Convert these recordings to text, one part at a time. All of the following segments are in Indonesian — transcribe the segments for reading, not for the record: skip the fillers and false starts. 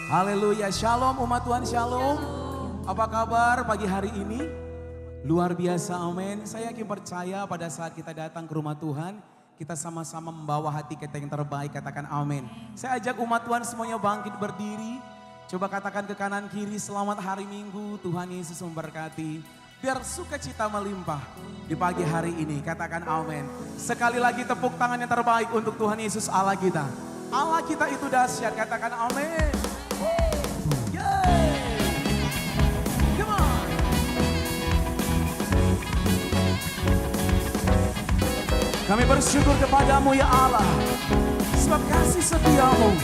Haleluya, shalom umat Tuhan, shalom. Apa kabar pagi hari ini? Luar biasa, amin. Saya yakin percaya pada saat kita datang ke rumah Tuhan, kita sama-sama membawa hati kita yang terbaik, katakan amin. Saya ajak umat Tuhan semuanya bangkit berdiri. Coba katakan ke kanan kiri, selamat hari Minggu, Tuhan Yesus memberkati. Biar sukacita melimpah di pagi hari ini, katakan amin. Sekali lagi tepuk tangan yang terbaik untuk Tuhan Yesus Allah kita. Allah kita itu dahsyat, katakan amin. Kami bersyukur kepadamu ya Allah, sebab kasih setiamu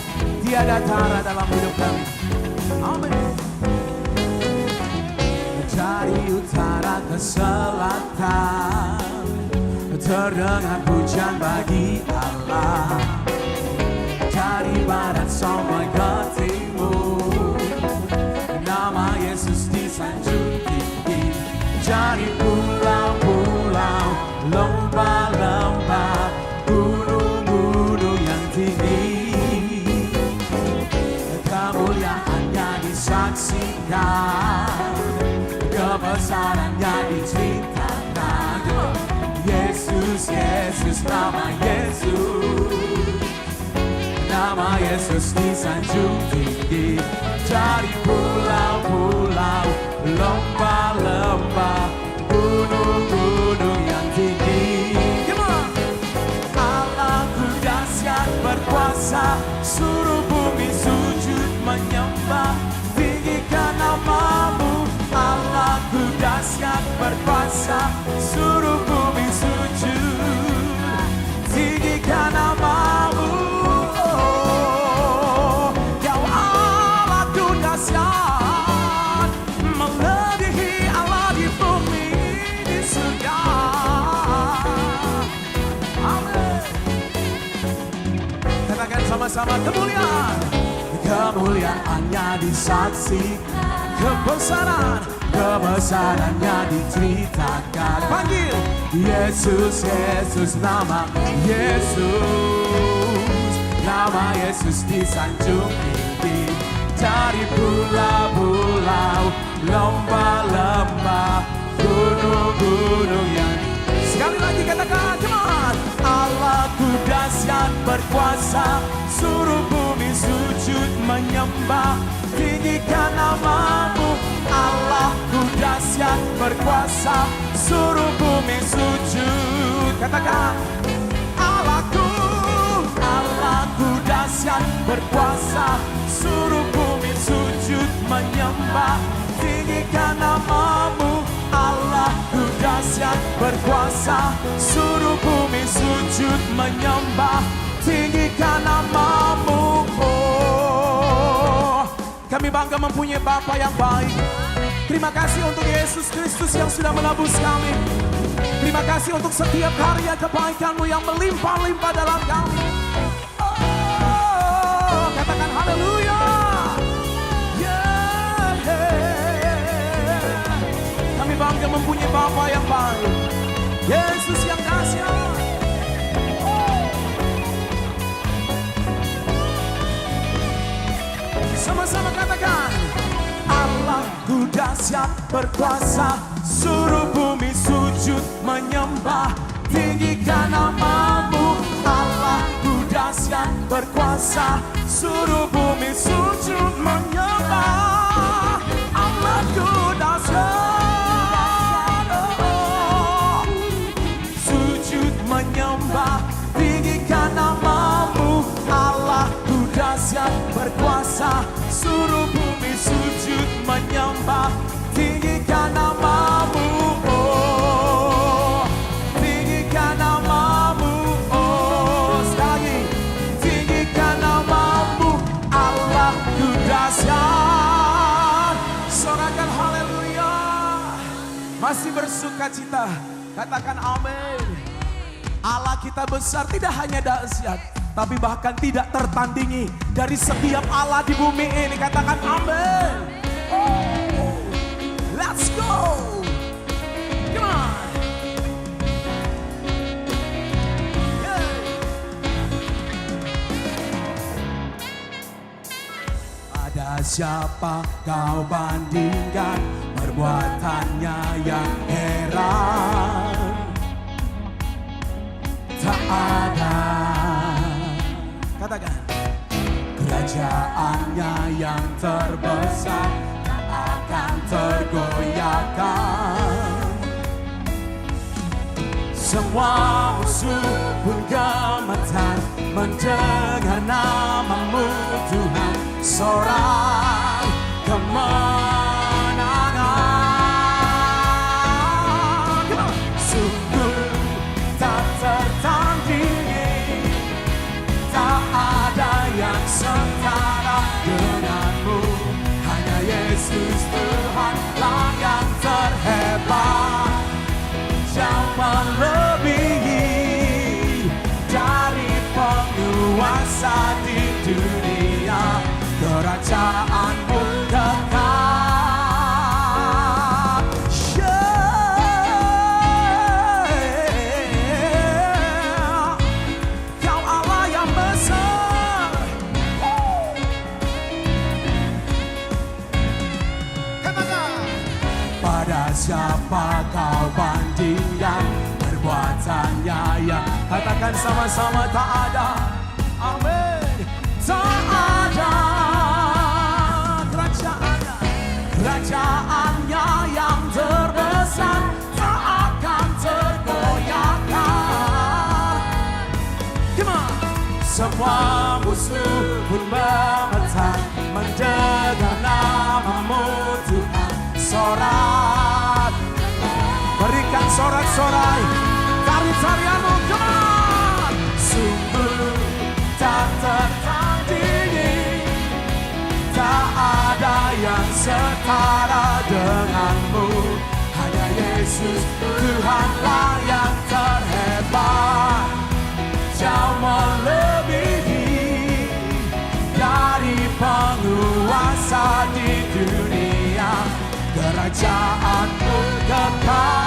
tiada tara dalam hidup kami. Amin. Dari utara ke selatan, terdengar pujian bagi Allah. Dari barat sampai ke timur, nama Yesus disanjung tinggi. Dari pulau-pulau, lembah-lembah, gunung-gunung yang tinggi, kemuliaannya disaksikan, kebesarannya diceritakan. Yesus, Yesus, nama Yesus, nama Yesus disanjung tinggi. Dari pulau-pulau, lembah-lembah, gunung-gunung yang tinggi. Allahku dahsyat berkuasa, suruh bumi sujud menyembah, tinggikan namamu. Allahku dahsyat berkuasa, suruh bumi sujud, tinggikan namamu. Ya Allahku dahsyat, melebihi Allah di bumi di surga. Amin. Katakan sama-sama, kemuliaannya disaksikan, kebesarannya diceritakan. Panggil Yesus, Yesus, nama Yesus, nama Yesus disanjung tinggi. Dari pulau-pulau, lembah-lembah, gunung-gunung yang. Sekali lagi katakan, cepat. Allahku dahsyat berkuasa, suruh bumi sujud menyembah, tinggikan namamu. Allahku dahsyat berkuasa, suruh bumi sujud. Katakan, Allahku dahsyat berkuasa, suruh bumi sujud menyembah, tinggikan namamu. Allahku dahsyat berkuasa, suruh bumi sujud menyembah, tinggikan namamu. Oh, kami bangga mempunyai Bapa yang baik. Terima kasih untuk Yesus Kristus yang sudah menebus kami. Terima kasih untuk setiap karya kebaikan-Mu yang melimpah-limpah dalam kami. Oh, katakan haleluya. Kami bangga mempunyai Bapa yang baik, Yesus yang dahsyat. Sama-sama katakan, Allahku dahsyat berkuasa, suruh bumi sujud menyembah, tinggikan namamu. Allahku dahsyat berkuasa, suruh bumi sujud menyembah. Allahku dahsyat, sujud menyembah, tinggikan namamu. Allahku dahsyat berkuasa, suruh bumi sujud menyembah, tinggikan namamu. Oh, tinggikan namamu. Oh, sekali lagi, tinggikan namamu. Allahku dahsyat. Sorakan haleluya. Masih bersuka cita, katakan amin. Allah kita besar, tidak hanya dahsyat, tapi bahkan tidak tertandingi dari setiap Allah di bumi ini. Katakan amin. Oh, let's go. Come on. Yeah. Ada siapa kau bandingkan perbuatannya yang heran. Tak ada, katakan, kerajaannya yang terbesar tak akan tergoyahkan. Semua musuh pun gemetar mendengar namamu Tuhan. Sorak kemenangan. Sungguh tak tertandingi, tak ada yang setara denganmu. Hanya Yesus Tuhanlah yang terhebat, jauh melebihi dari penguasa di dunia. Kerajaanmu dekat, Kau Allah yang besar. Katakan, pada siapa kau bandingkan perbuatannya yang, katakan sama-sama, tak ada. Amin. Tak ada kerajaannya yang terbesar tak akan tergoyahkan. Semua musuh pun gemetar mendengar namamu Tuhan. Sorak, berikan sorak-sorai tari-tarianmu, sungguh tak tertandingi, tak ada yang setara denganmu. Hanya Yesus Tuhanlah yang terhebat, jauh melebihi dari penguasa di dunia. Kerajaanmu kekal.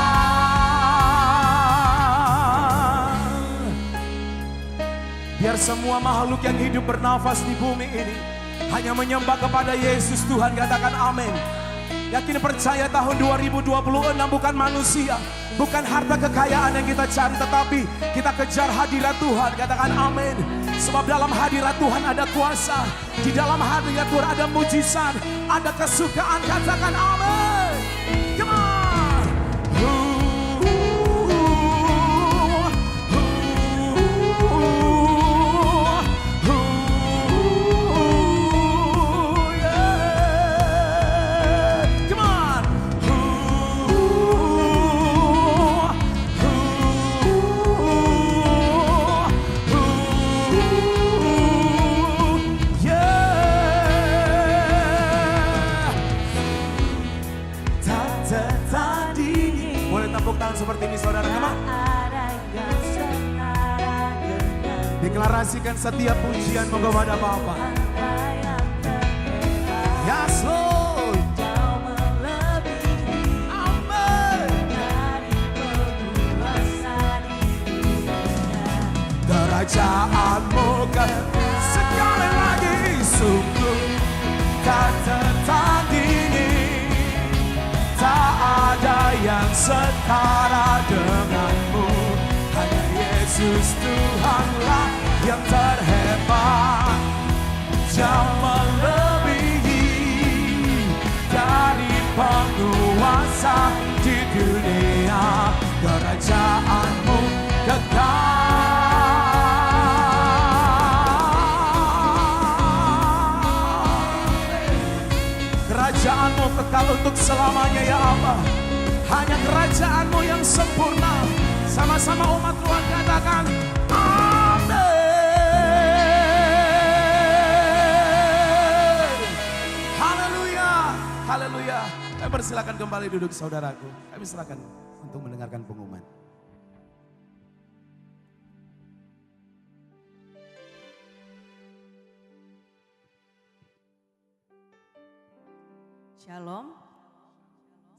Biar semua makhluk yang hidup bernafas di bumi ini hanya menyembah kepada Yesus Tuhan. Katakan amin. Yakin percaya tahun 2026 bukan manusia, bukan harta kekayaan yang kita cari, tetapi kita kejar hadirat Tuhan. Katakan amin. Sebab dalam hadirat Tuhan ada kuasa, di dalam hadirat Tuhan ada mujizat, ada kesukaan. Katakan amin. Come on. Seperti ini saudara, deklarasikan setiap pujian kepada Bapa. Yes Lord. Amen. Kerajaanmu sekali lagi sungguh tak tertandingi, tak ada yang setara denganmu. Hanya Yesus Tuhanlah yang terhebat, jauh melebihi dari penguasa di dunia. Kerajaanmu kekal. Kerajaanmu kekal untuk selamanya ya Allah. Hanya kerajaanmu yang sempurna. Sama-sama umat Tuhan katakan amin. Haleluya. Haleluya. Kami persilakan kembali duduk saudaraku. Kami silakan untuk mendengarkan pengumuman. Shalom.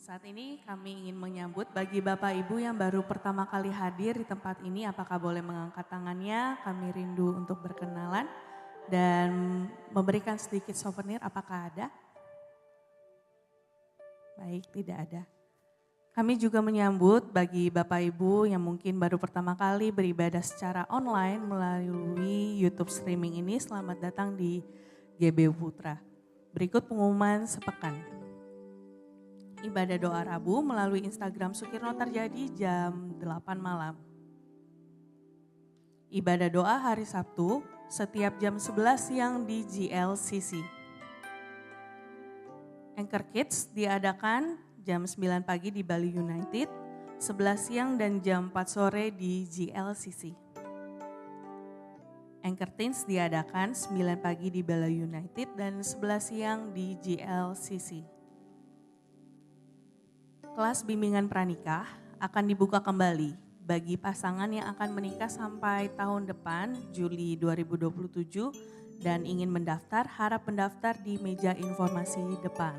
Saat ini kami ingin menyambut bagi Bapak Ibu yang baru pertama kali hadir di tempat ini, apakah boleh mengangkat tangannya? Kami rindu untuk berkenalan. dan memberikan sedikit souvenir. Apakah ada? Baik, tidak ada. Kami juga menyambut bagi Bapak Ibu yang mungkin baru pertama kali beribadah secara online melalui YouTube streaming ini. Selamat datang di GBU Putra. Berikut pengumuman sepekan. Ibadah doa Rabu melalui Instagram Sukirno terjadi jam 8 malam. Ibadah doa hari Sabtu setiap jam 11 siang di GLCC. Anchor Kids diadakan jam 9 pagi di Bali United, 11 siang dan jam 4 sore di GLCC. Anchor Teens diadakan 9 pagi di Bali United dan 11 siang di GLCC. Kelas bimbingan pranikah akan dibuka kembali bagi pasangan yang akan menikah sampai tahun depan, Juli 2027, dan ingin mendaftar, harap mendaftar di meja informasi depan.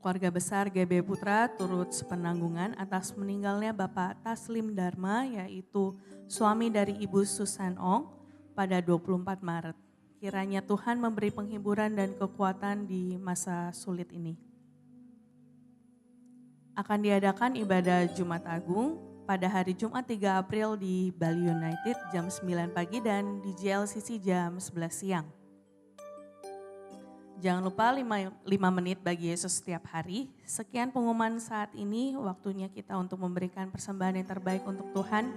Keluarga besar GB Putra turut sepenanggungan atas meninggalnya Bapak Taslim Dharma, yaitu suami dari Ibu Susan Ong pada 24 Maret. Kiranya Tuhan memberi penghiburan dan kekuatan di masa sulit ini. Akan diadakan ibadah Jumat Agung pada hari Jumat 3 April di Bali United jam 9 pagi dan di GLCC jam 11 siang. Jangan lupa 5 menit bagi Yesus setiap hari. Sekian pengumuman saat ini, waktunya kita untuk memberikan persembahan yang terbaik untuk Tuhan.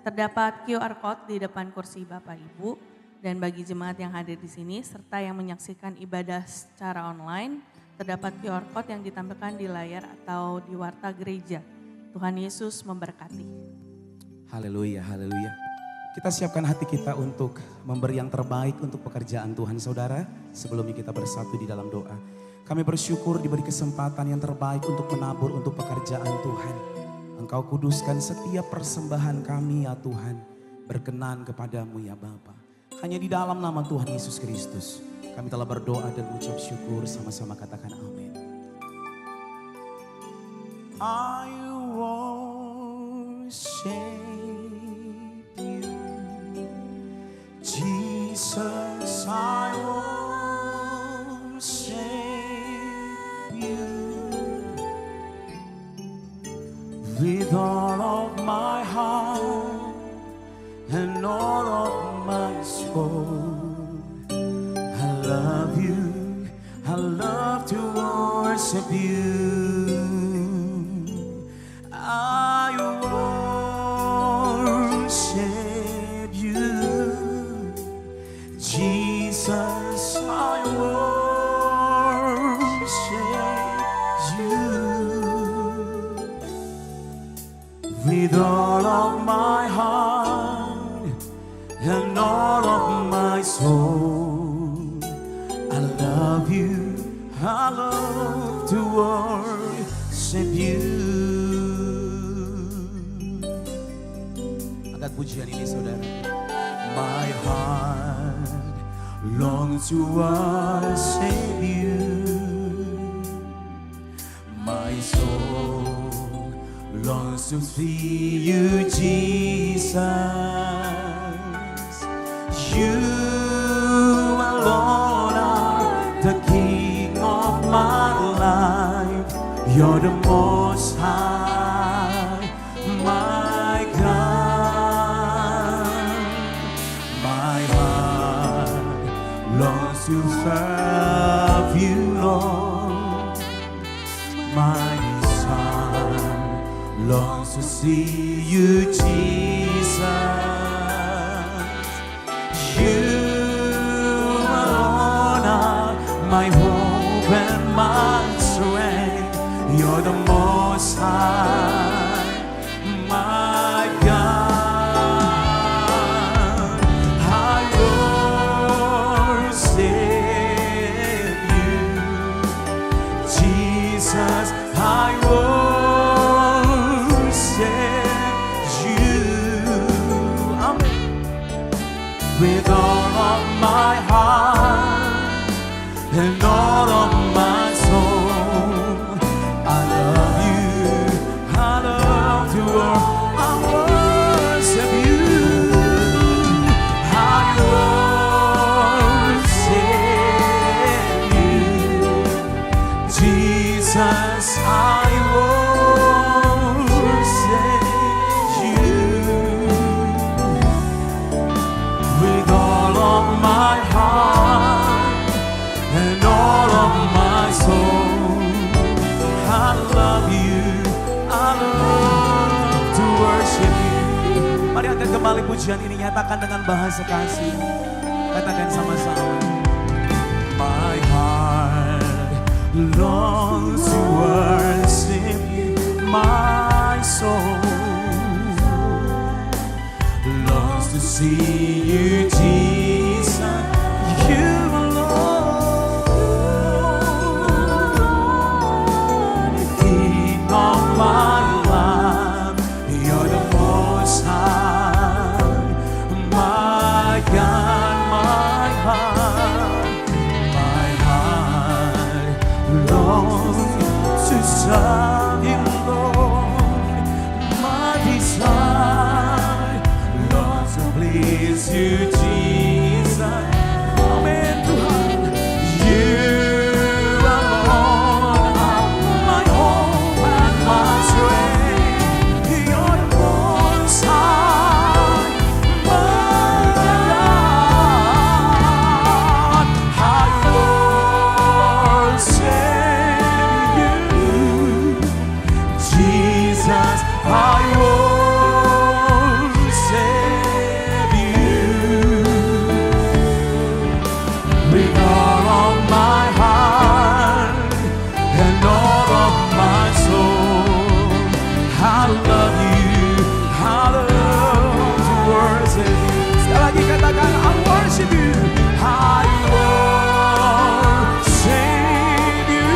Terdapat QR Code di depan kursi Bapak Ibu, dan bagi jemaat yang hadir di sini serta yang menyaksikan ibadah secara online, terdapat QR Code yang ditampilkan di layar atau di warta gereja. Tuhan Yesus memberkati. Haleluya, haleluya. Kita siapkan hati kita untuk memberi yang terbaik untuk pekerjaan Tuhan saudara. Sebelumnya kita bersatu di dalam doa. Kami bersyukur diberi kesempatan yang terbaik untuk menabur untuk pekerjaan Tuhan. Engkau kuduskan setiap persembahan kami ya Tuhan. Berkenan kepadamu ya Bapa. Hanya di dalam nama Tuhan Yesus Kristus kami telah berdoa dan mengucap syukur, sama-sama katakan amin. I worship you, Jesus, I worship you with all of my heart and all of my soul. I love to worship you. I worship you, Jesus. I worship you with all of my heart and all of my soul. I love to worship you. Angkat pujian ini saudara. My heart longs to worship you. My soul longs to see you, Jesus. You alone are the King of my life. You're the most high, my God. My heart longs to serve you, Lord. My desire longs to see you, Jesus. You alone are my hope and my strength. You're the most high, my God. I worship you, Jesus. I worship you. Amen. With all of my heart and all of my soul, I love you. I love to worship you. I Jesus, I worship you with all of my heart and all of my soul. I love you, I love to worship you. Mari angkat kembali pujian ini, nyatakan dengan bahasa kasih. Katakan sama-sama. My heart longs to worship you, my soul longs to see you, Jesus, you alone, King of my life, you're the most high, my God, my heart longs to serve you, Lord. My desire longs to please you, Jesus. Amen, Tuhan. You alone are my hope and my strength. You're the most high, my God. I worship you, Jesus. I worship you with all of my heart and all of my soul. I love you, I love to worship you. Sekali lagi katakan, I worship you. I worship you,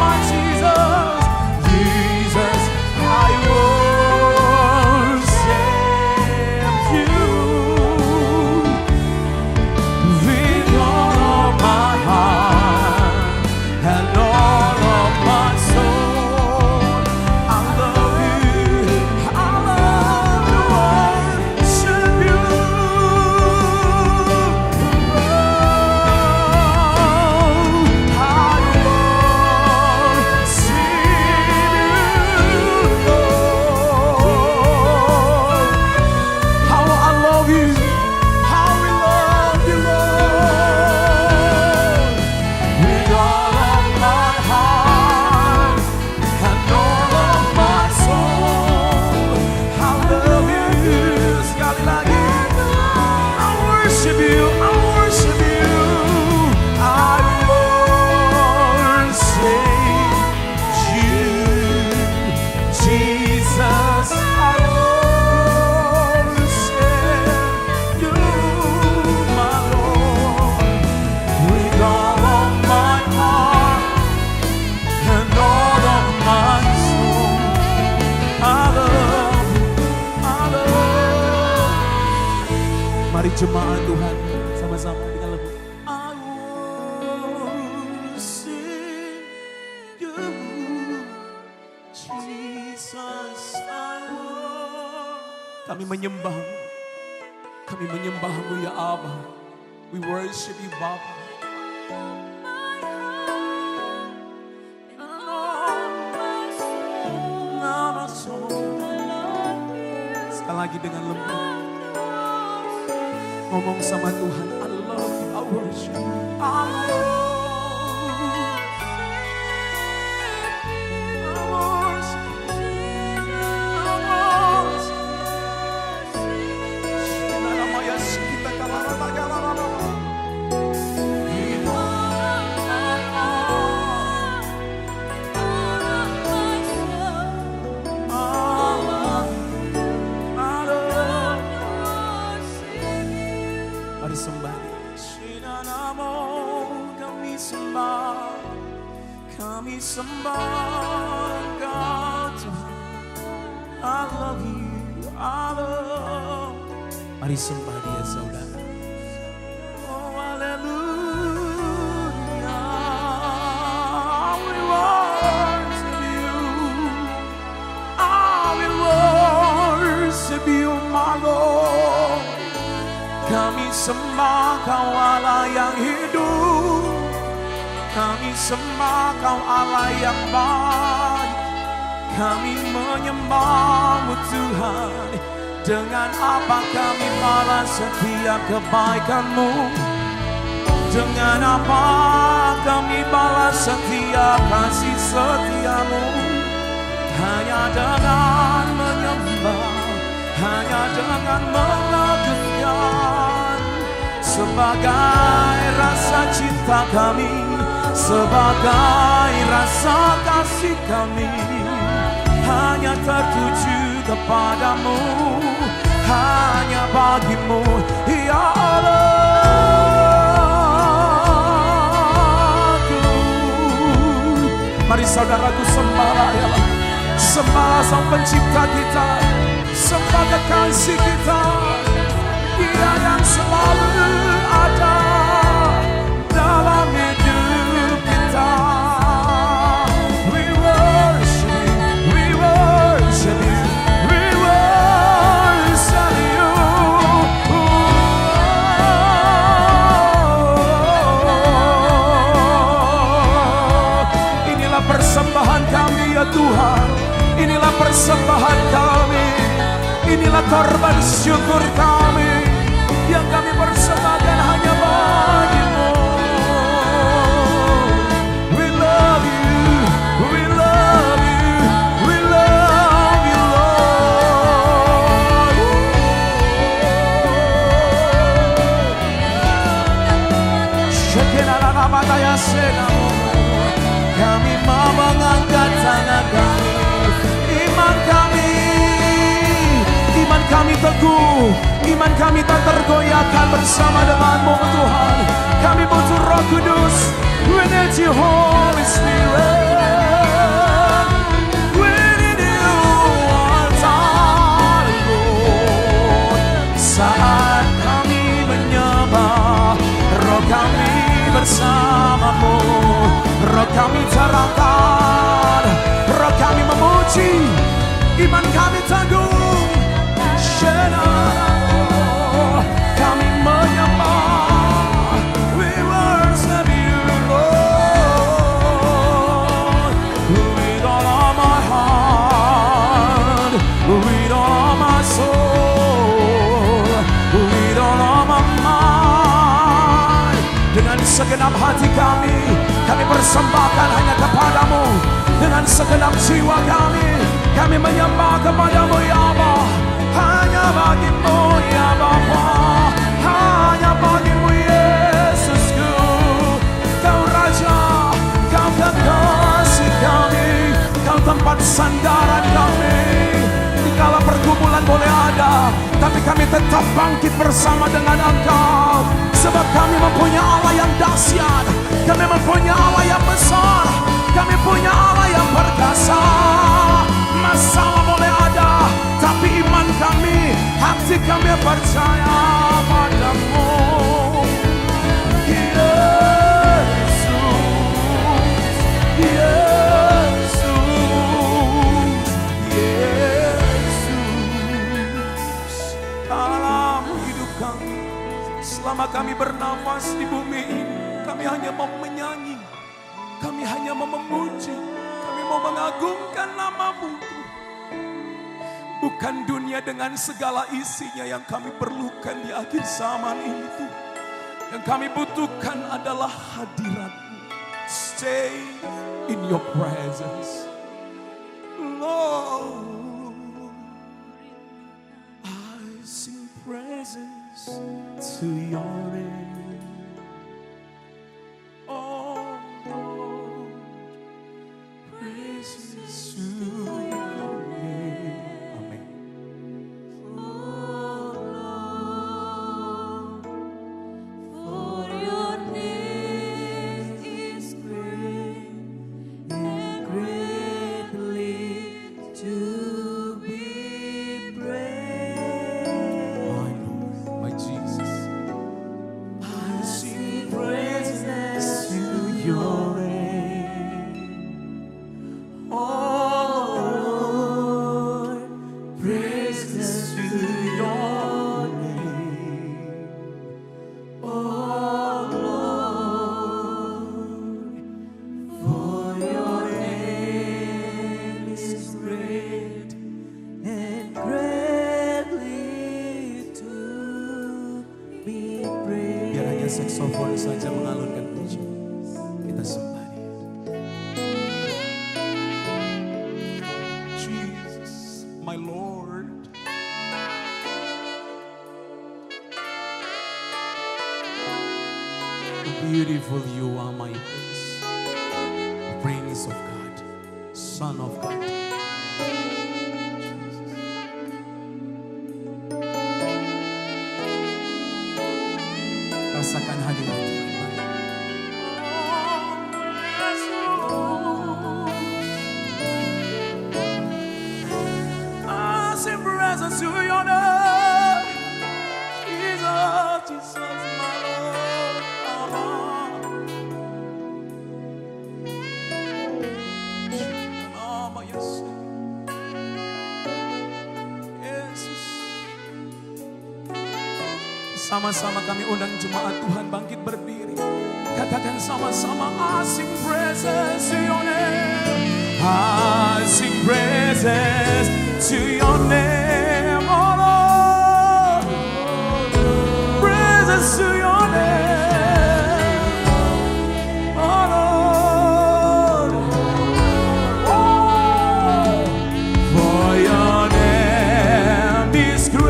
my Jesus. Jesus, I worship you with all of my heart and all of my soul. I love you, I love to worship you. How I love you, how we love you, Lord, with all of my heart and all of my soul. I love you, sekali lagi. I worship you, I worship you. I worship you, Jesus. I worship you, my Lord, with all of my heart and all of my soul. I love, I love. Mari jemaat Tuhan sama-sama dengan lagu I worship you, Jesus. I worship. Kami menyembahmu, kami menyembahmu ya Abba. We worship you, Bapa. Sekali lagi dengan lembut ngomong sama Tuhan, I love you, I worship you, I Mari sembah dia. Shinanamo, kami sembah Engkau Tuhan. I love you, I love. Mari sembah dia saudara. Oh haleluya, we worship you, I will worship you, my Lord. Kami sembah Kau Allah yang hidup. Kami sembah Kau Allah yang baik, kami menyembah-Mu Tuhan. Dengan apa kami balas setiap kebaikan-Mu? Dengan apa kami balas setiap kasih setia-Mu? Hanya dengan menyembah, hanya dengan mengagungkan. Sebagai rasa cinta kami, sebagai rasa kasih kami, hanya tertuju kepadamu, hanya bagimu, ya Allahku. Mari saudaraku sembahlah ya Allah. Sembah Sang Pencipta kita, sembah kekasih kita, Dia yang selalu ada dalam hidup kita. We worship You, we worship You, we worship You. Inilah persembahan kami ya Tuhan, inilah persembahan kami, inilah korban syukur kami yang kami persembahkan hanya bagi-Mu. We love You, we love You, we love You, Lord. Shekinah-Namataya Senamu, kami mau mengangkat tangan kami. Iman kami teguh, iman kami tak tergoyahkan bersama dengan-Mu Tuhan. Kami butuh Roh Kudus, we need You Holy Spirit, we need You all time, Lord. Saat kami menyembah, roh kami bersama-Mu, roh kami terangkat, roh kami memuji, iman kami teguh. Kami menyembah, we worship You, Lord, with all of my heart, with all of my soul, with all of my mind. Dengan segenap hati kami persembahkan hanya kepadamu. Dengan segenap jiwa kami menyembah kepadamu ya Allah. Hanya bagi-Mu ya Bapa, hanya bagi-Mu Yesusku. Kau Raja, Kau kekasih kami, Kau tempat sandaran kami. Dikala pergumulan boleh ada, tapi kami tetap bangkit bersama dengan Engkau. Sebab kami mempunyai Allah yang dahsyat, kami mempunyai Allah yang besar, kami punya Allah yang perkasa. Masalah boleh ada, tapi iman kami, hati kami percaya padamu. Yesus, Yesus, Yesus. Dalam hidup kami, selama kami bernafas di bumi ini, kami hanya mau menyanyi, kami hanya mau memuji, kami mau mengagungkan nama-Mu. Bukan dunia dengan segala isinya yang kami perlukan di akhir zaman ini Tuhan. Yang kami butuhkan adalah hadirat-Mu. Stay in Your presence, Lord. I sing praises to Your name, oh Lord. Praises to Your name. Amen. For Your name is great and greatly to be praised. My Lord, my Jesus, I sing Praises to Your name, oh Lord. Praises to Your name, oh Lord. Beautiful you are my Prince. Prince of God. Son of God. Rasakan hadirat Tuhan. I sing praises to your name. Jesus, Jesus, my Lord. Nama Yesus. Yesus. Sama-sama kami undang jemaat Tuhan bangkit berdiri. Katakan sama-sama, I sing praises to your name. I sing praises to your name, oh Lord. Praises to your name, oh Lord. Oh, for your name is great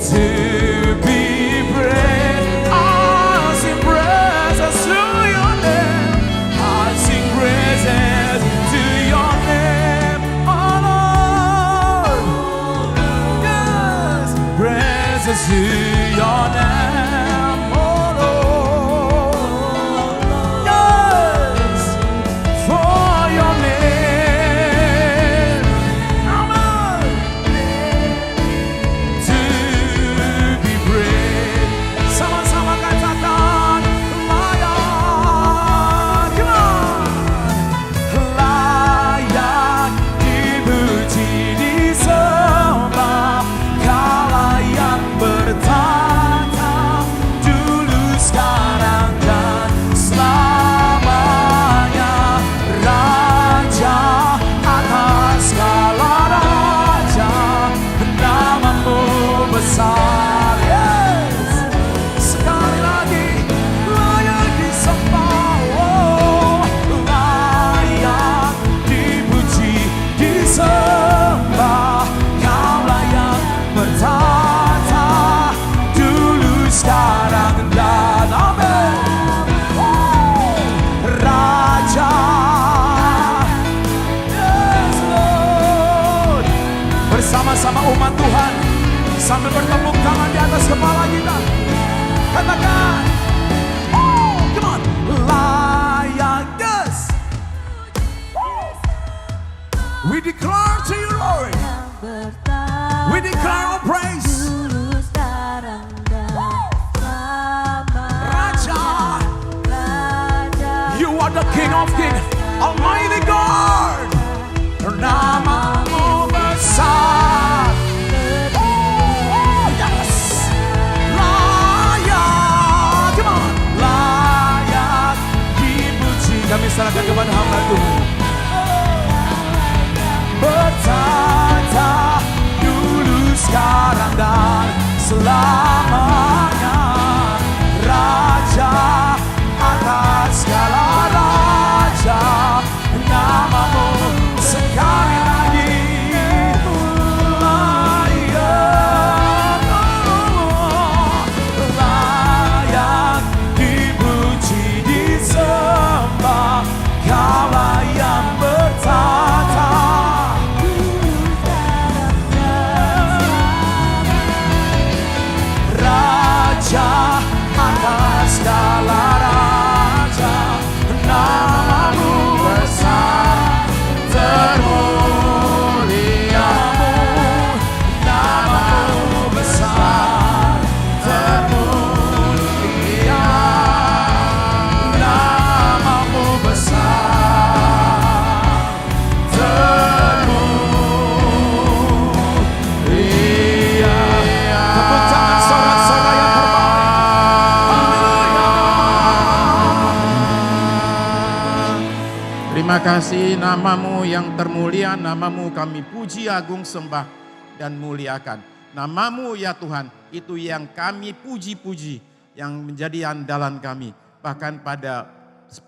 to be praised. I sing praises to your name. I sing praises to your name, oh Lord. Yes, praises to your name, oh Lord. Yes, for your name, amen, to be praised. Sama-sama katakan layak, come on. Layak dipuji, disembah, Kau layak bertata dulu, sekarang dan selamanya. Raja atas segala raja, namamu besar. Yes. Sekali lagi layak disembah, oh, layak dipuji, disembah, Kau layak bertata dulu, sekarang dan amin. Oh, Raja, yes Lord. Bersama-sama umat Tuhan sambil bertepuk tangan di atas kepala kita, katakan, oh, come on, layak, yes. We declare to you, Lord. We declare our praise. Raja, you are the King of Kings, Almighty God. Namamu besar. Oh, yes. Layak, come on. Layak dipuji. Kami serahkan kepada hamba Tuhan. Bertata dulu, sekarang dan selamanya. Raja atas segala raja, namamu sekali lagi layak, layak dipuji, disembah, Kau layak bertata. Raja atas segala raja, namamu besar, termuliamu, namamu besar, termulia, namamu besar, termulia. Tepuk tangan sorak-sorai yang terbaik. Terima kasih, namamu yang termulia, namamu kami puji, agung, sembah, dan muliakan. Namamu ya Tuhan, itu yang kami puji-puji, yang menjadi andalan kami. Bahkan pada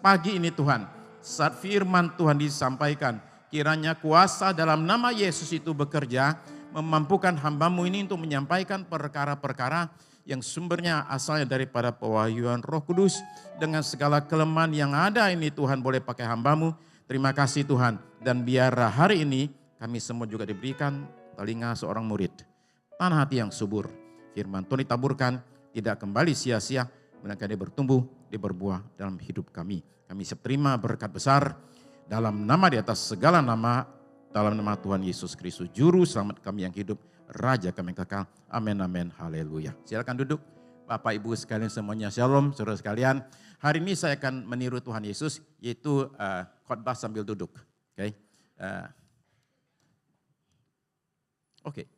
pagi ini Tuhan, saat firman Tuhan disampaikan, kiranya kuasa dalam nama Yesus itu bekerja, memampukan hamba-Mu ini untuk menyampaikan perkara-perkara yang sumbernya asalnya daripada pewahyuan Roh Kudus. Dengan segala kelemahan yang ada ini Tuhan boleh pakai hamba-Mu. Terima kasih Tuhan. Dan biar hari ini kami semua juga diberikan telinga seorang murid. Tanah hati yang subur. Firman Tuhan ditaburkan tidak kembali sia-sia. Melainkan dia bertumbuh, dia berbuah dalam hidup kami. Kami siap terima berkat besar dalam nama di atas segala nama. Dalam nama Tuhan Yesus Kristus, Juru Selamat kami yang hidup, Raja kami yang kekal. Amin, amin, haleluya. Silakan duduk. Bapak Ibu sekalian semuanya, shalom saudara sekalian. Hari ini saya akan meniru Tuhan Yesus, yaitu khotbah sambil duduk. Oke.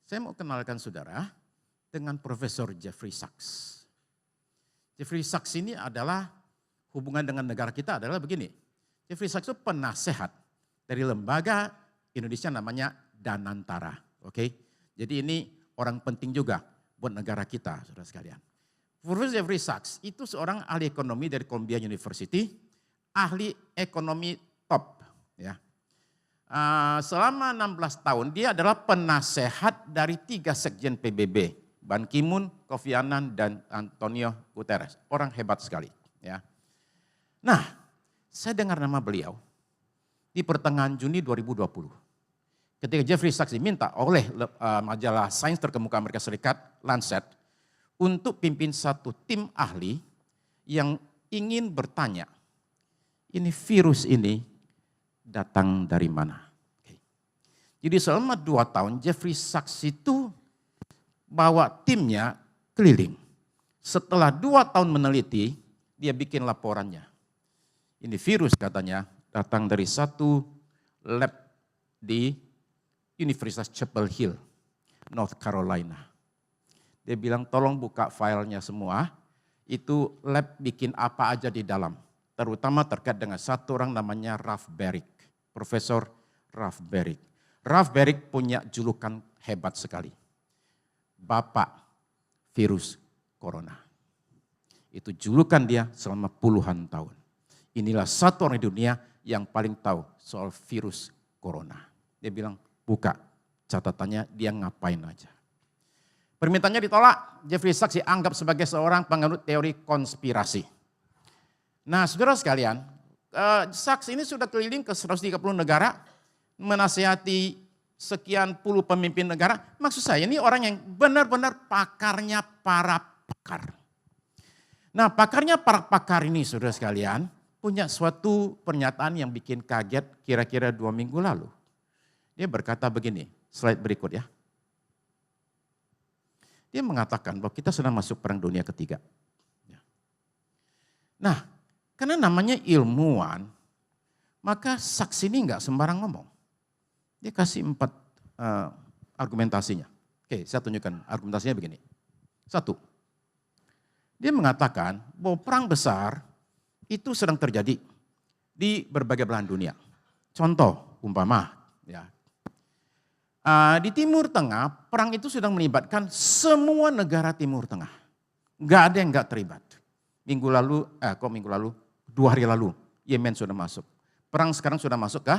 Saya mau kenalkan saudara dengan Profesor Jeffrey Sachs. Jeffrey Sachs ini adalah hubungan dengan negara kita adalah begini. Jeffrey Sachs itu penasehat dari lembaga Indonesia namanya Danantara. Oke. Jadi ini orang penting juga buat negara kita, saudara sekalian. Profesor Jeffrey Sachs itu seorang ahli ekonomi dari Columbia University, ahli ekonomi top. Ya. Selama 16 tahun dia adalah penasehat dari 3 sekjen PBB. Ban Ki-moon, Kofi Annan, dan Antonio Guterres. Orang hebat sekali. Ya. Nah, saya dengar nama beliau di pertengahan Juni 2020. Ketika Jeffrey Sachs diminta oleh majalah sains terkemuka Amerika Serikat, Lancet, untuk pimpin satu tim ahli yang ingin bertanya, ini virus ini datang dari mana? Jadi selama 2 tahun Jeffrey Sachs itu bawa timnya keliling. Setelah 2 tahun meneliti, dia bikin laporannya. Ini virus katanya datang dari satu lab di Universitas Chapel Hill, North Carolina. Dia bilang tolong buka filenya semua, itu lab bikin apa aja di dalam. Terutama terkait dengan satu orang namanya Ralph Baric, Profesor Ralph Baric. Ralph Baric punya julukan hebat sekali. Bapak virus corona. Itu julukan dia selama puluhan tahun. Inilah satu orang di dunia yang paling tahu soal virus corona. Dia bilang, buka catatannya dia ngapain aja. Permintaannya ditolak, Jeffrey Sachs dianggap sebagai seorang penganut teori konspirasi. Nah saudara sekalian, Sachs ini sudah keliling ke 130 negara, menasihati sekian puluh pemimpin negara. Maksud saya ini orang yang benar-benar pakarnya para pakar. Nah pakarnya para pakar ini saudara sekalian, punya suatu pernyataan yang bikin kaget kira-kira 2 minggu lalu. Dia berkata begini, slide berikut ya. Dia mengatakan bahwa kita sedang masuk perang dunia ketiga. Nah, karena namanya ilmuwan, maka Sachs ini enggak sembarang ngomong. Dia kasih 4 argumentasinya. Oke, saya tunjukkan argumentasinya begini. 1, dia mengatakan bahwa perang besar itu sedang terjadi di berbagai belahan dunia. Contoh, umpama, ya, di Timur Tengah, perang itu sedang melibatkan semua negara Timur Tengah. Nggak ada yang nggak terlibat. Minggu lalu, 2 hari lalu, Yemen sudah masuk. Perang sekarang sudah masuk ke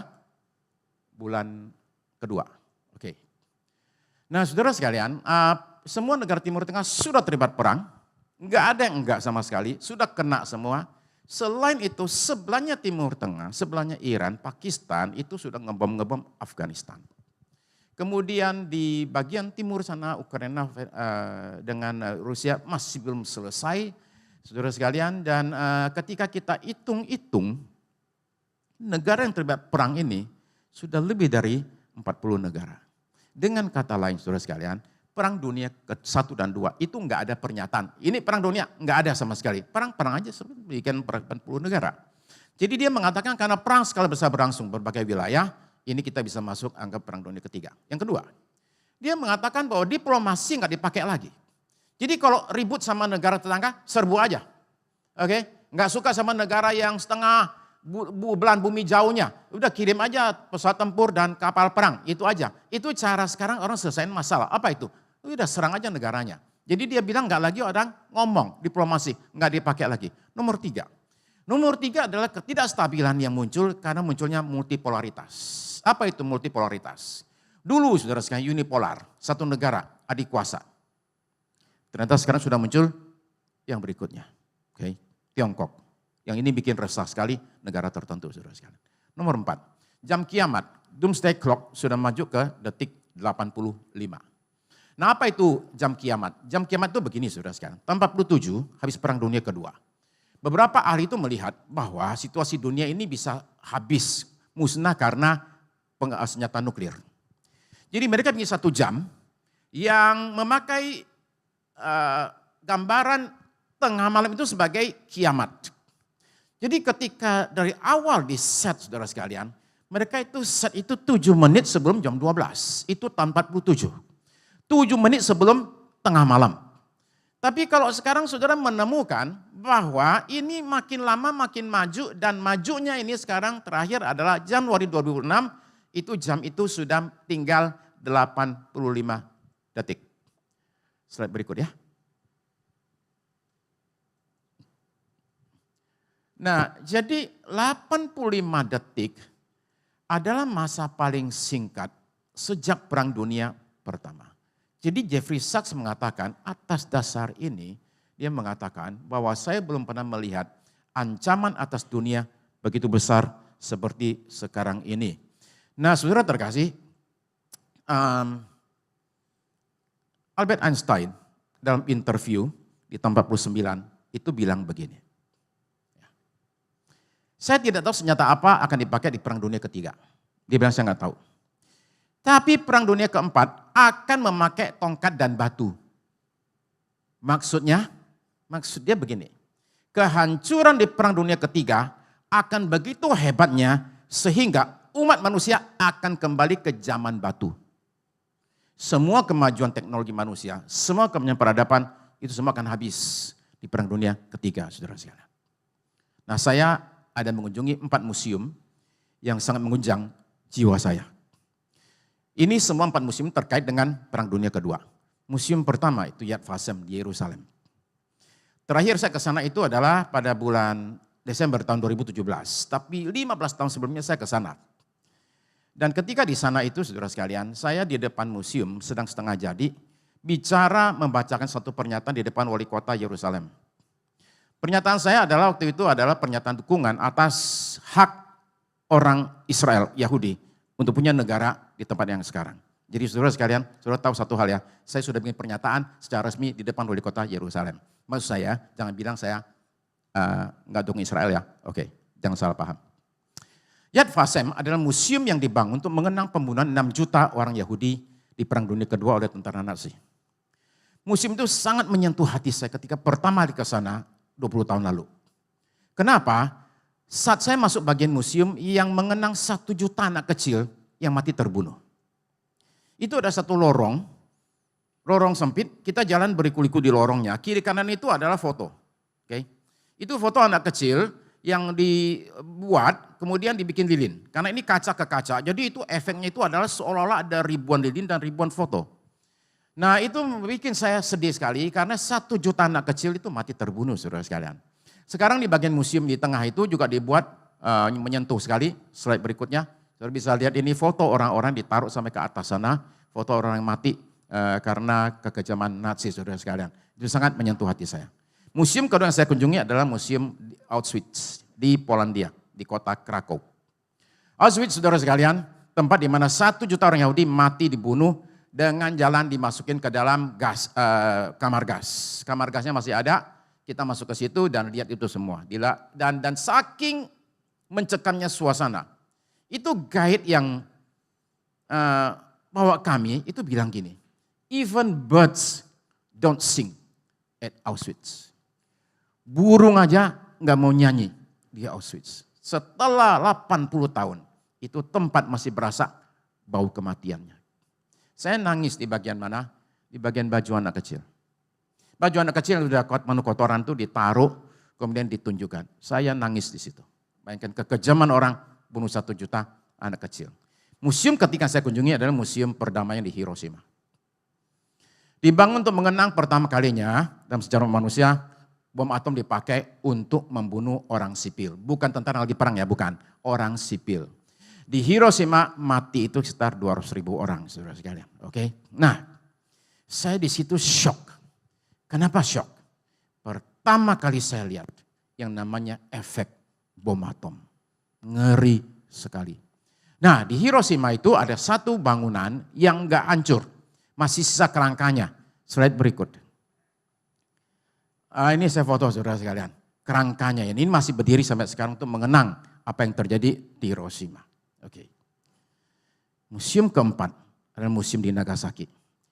bulan kedua. Oke. Nah saudara sekalian, semua negara Timur Tengah sudah terlibat perang. Nggak ada yang enggak sama sekali, sudah kena semua. Selain itu sebelahnya Timur Tengah, sebelahnya Iran, Pakistan itu sudah ngebom Afghanistan. Kemudian di bagian timur sana Ukraina dengan Rusia masih belum selesai, saudara sekalian. Dan ketika kita hitung-hitung negara yang terlibat perang ini sudah lebih dari 40 negara. Dengan kata lain saudara sekalian, perang dunia ke-1 dan 2 itu enggak ada pernyataan. Ini perang dunia, enggak ada sama sekali. Perang-perang aja bikin 40 negara. Jadi dia mengatakan karena perang skala besar berlangsung berbagai wilayah, ini kita bisa masuk anggap perang dunia ketiga. Yang kedua, dia mengatakan bahwa diplomasi enggak dipakai lagi. Jadi kalau ribut sama negara tetangga, serbu aja. Oke, enggak suka sama negara yang setengah belahan bumi jauhnya, udah kirim aja pesawat tempur dan kapal perang, itu aja. Itu cara sekarang orang selesaiin masalah. Apa itu? Udah serang aja negaranya. Jadi dia bilang nggak lagi orang ngomong diplomasi, nggak dipakai lagi. Nomor 3 adalah ketidakstabilan yang muncul karena munculnya multipolaritas. Apa itu multipolaritas? Dulu saudara sekalian unipolar, satu negara adik kuasa. Ternyata sekarang sudah muncul yang berikutnya. Oke, Tiongkok. Yang ini bikin resah sekali negara tertentu, saudara sekalian. Nomor 4, jam kiamat. Doomsday Clock sudah maju ke detik 85. Nah, apa itu jam kiamat? Jam kiamat itu begini, saudara sekalian. Tahun 47, habis Perang Dunia Kedua. Beberapa ahli itu melihat bahwa situasi dunia ini bisa habis, musnah karena senjata nuklir. Jadi mereka punya 1 jam yang memakai gambaran tengah malam itu sebagai kiamat. Jadi ketika dari awal di set, saudara sekalian, mereka itu set itu 7 menit sebelum jam 12. Itu tahun 47. 7 menit sebelum tengah malam. Tapi kalau sekarang saudara menemukan bahwa ini makin lama makin maju dan majunya ini sekarang terakhir adalah Januari 2006, itu jam itu sudah tinggal 85 detik. Slide berikut ya. Nah, jadi 85 detik adalah masa paling singkat sejak Perang Dunia Pertama. Jadi Jeffrey Sachs mengatakan atas dasar ini, dia mengatakan bahwa saya belum pernah melihat ancaman atas dunia begitu besar seperti sekarang ini. Nah, saudara terkasih, Albert Einstein dalam interview di tahun 49 itu bilang begini. Saya tidak tahu senjata apa akan dipakai di Perang Dunia Ketiga. Dia bilang saya nggak tahu. Tapi Perang Dunia Keempat akan memakai tongkat dan batu. Maksudnya begini. Kehancuran di Perang Dunia Ketiga akan begitu hebatnya sehingga umat manusia akan kembali ke zaman batu. Semua kemajuan teknologi manusia, semua kemajuan peradaban itu semua akan habis di Perang Dunia Ketiga, saudara sekalian. Nah, saya ada mengunjungi 4 museum yang sangat mengunjang jiwa saya. Ini semua 4 museum terkait dengan Perang Dunia Kedua. Museum pertama itu Yad Vashem di Yerusalem. Terakhir saya ke sana itu adalah pada bulan Desember tahun 2017. Tapi 15 tahun sebelumnya saya ke sana. Dan ketika di sana itu, saudara sekalian, saya di depan museum sedang setengah jadi bicara membacakan satu pernyataan di depan wali kota Yerusalem. Pernyataan saya adalah waktu itu adalah pernyataan dukungan atas hak orang Israel, Yahudi, untuk punya negara di tempat yang sekarang. Jadi saudara sekalian, saudara tahu satu hal ya, saya sudah bikin pernyataan secara resmi di depan wali kota Yerusalem. Maksud saya, jangan bilang saya nggak dukung Israel ya, oke, jangan salah paham. Yad Vashem adalah museum yang dibangun untuk mengenang pembunuhan 6 juta orang Yahudi di Perang Dunia Kedua oleh tentara Nazi. Museum itu sangat menyentuh hati saya ketika pertama kali ke sana 20 tahun lalu. Kenapa? Saat saya masuk bagian museum yang mengenang 1 juta anak kecil yang mati terbunuh. Itu ada satu lorong sempit, kita jalan berliku-liku di lorongnya. Kiri kanan itu adalah foto. Oke. Itu foto anak kecil yang dibuat kemudian dibikin lilin. Karena ini kaca ke kaca, jadi itu efeknya itu adalah seolah-olah ada ribuan lilin dan ribuan foto. Nah, itu bikin saya sedih sekali karena 1 juta anak kecil itu mati terbunuh, saudara sekalian. Sekarang di bagian museum di tengah itu juga dibuat menyentuh sekali. Slide berikutnya, saudara bisa lihat ini foto orang-orang ditaruh sampai ke atas sana, foto orang yang mati karena kekejaman Nazi, saudara sekalian. Itu sangat menyentuh hati saya. Museum kedua yang saya kunjungi adalah Museum Auschwitz di Polandia, di kota Krakow. Auschwitz, saudara sekalian, tempat di mana 1 juta orang Yahudi mati dibunuh dengan jalan dimasukin ke dalam kamar gas. Kamar gasnya masih ada. Kita masuk ke situ dan lihat itu semua. Dan saking mencekamnya suasana. Itu guide yang bawa kami itu bilang gini. Even birds don't sing at Auschwitz. Burung aja nggak mau nyanyi di Auschwitz. Setelah 80 tahun itu tempat masih berasa bau kematiannya. Saya nangis di bagian mana? Di bagian baju anak kecil. Baju anak kecil yang sudah penuh kotoran itu ditaruh, kemudian ditunjukkan. Saya nangis di situ. Bayangkan kekejaman orang bunuh 1 juta anak kecil. Museum ketika saya kunjungi adalah Museum Perdamaian di Hiroshima. Dibangun untuk mengenang pertama kalinya dalam sejarah manusia, bom atom dipakai untuk membunuh orang sipil. Bukan tentara lagi perang ya, bukan. Orang sipil. Di Hiroshima mati itu sekitar 200.000 orang, saudara sekalian. Oke. Nah, saya di situ shock. Kenapa shock? Pertama kali saya lihat yang namanya efek bom atom. Ngeri sekali. Nah, di Hiroshima itu ada satu bangunan yang enggak hancur. Masih sisa kerangkanya. Slide berikut. Ini saya foto saudara sekalian. Kerangkanya ini masih berdiri sampai sekarang untuk mengenang apa yang terjadi di Hiroshima. Oke. Museum keempat adalah museum di Nagasaki.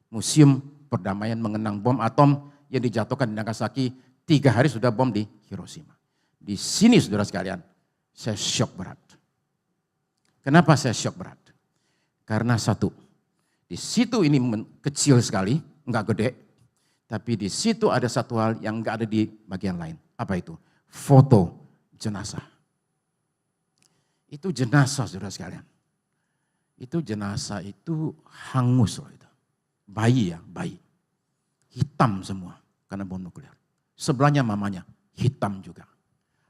Museum perdamaian mengenang bom atom yang dijatuhkan di Nagasaki 3 hari sudah bom di Hiroshima. Di sini saudara sekalian, saya syok berat. Kenapa saya syok berat? Karena satu, di situ ini kecil sekali, enggak gede, tapi di situ ada satu hal yang enggak ada di bagian lain. Apa itu? Foto jenazah. Itu jenazah saudara sekalian. Itu jenazah itu hangus loh itu. Bayi ya, bayi. Hitam semua karena bom nuklir. Sebelahnya mamanya, hitam juga.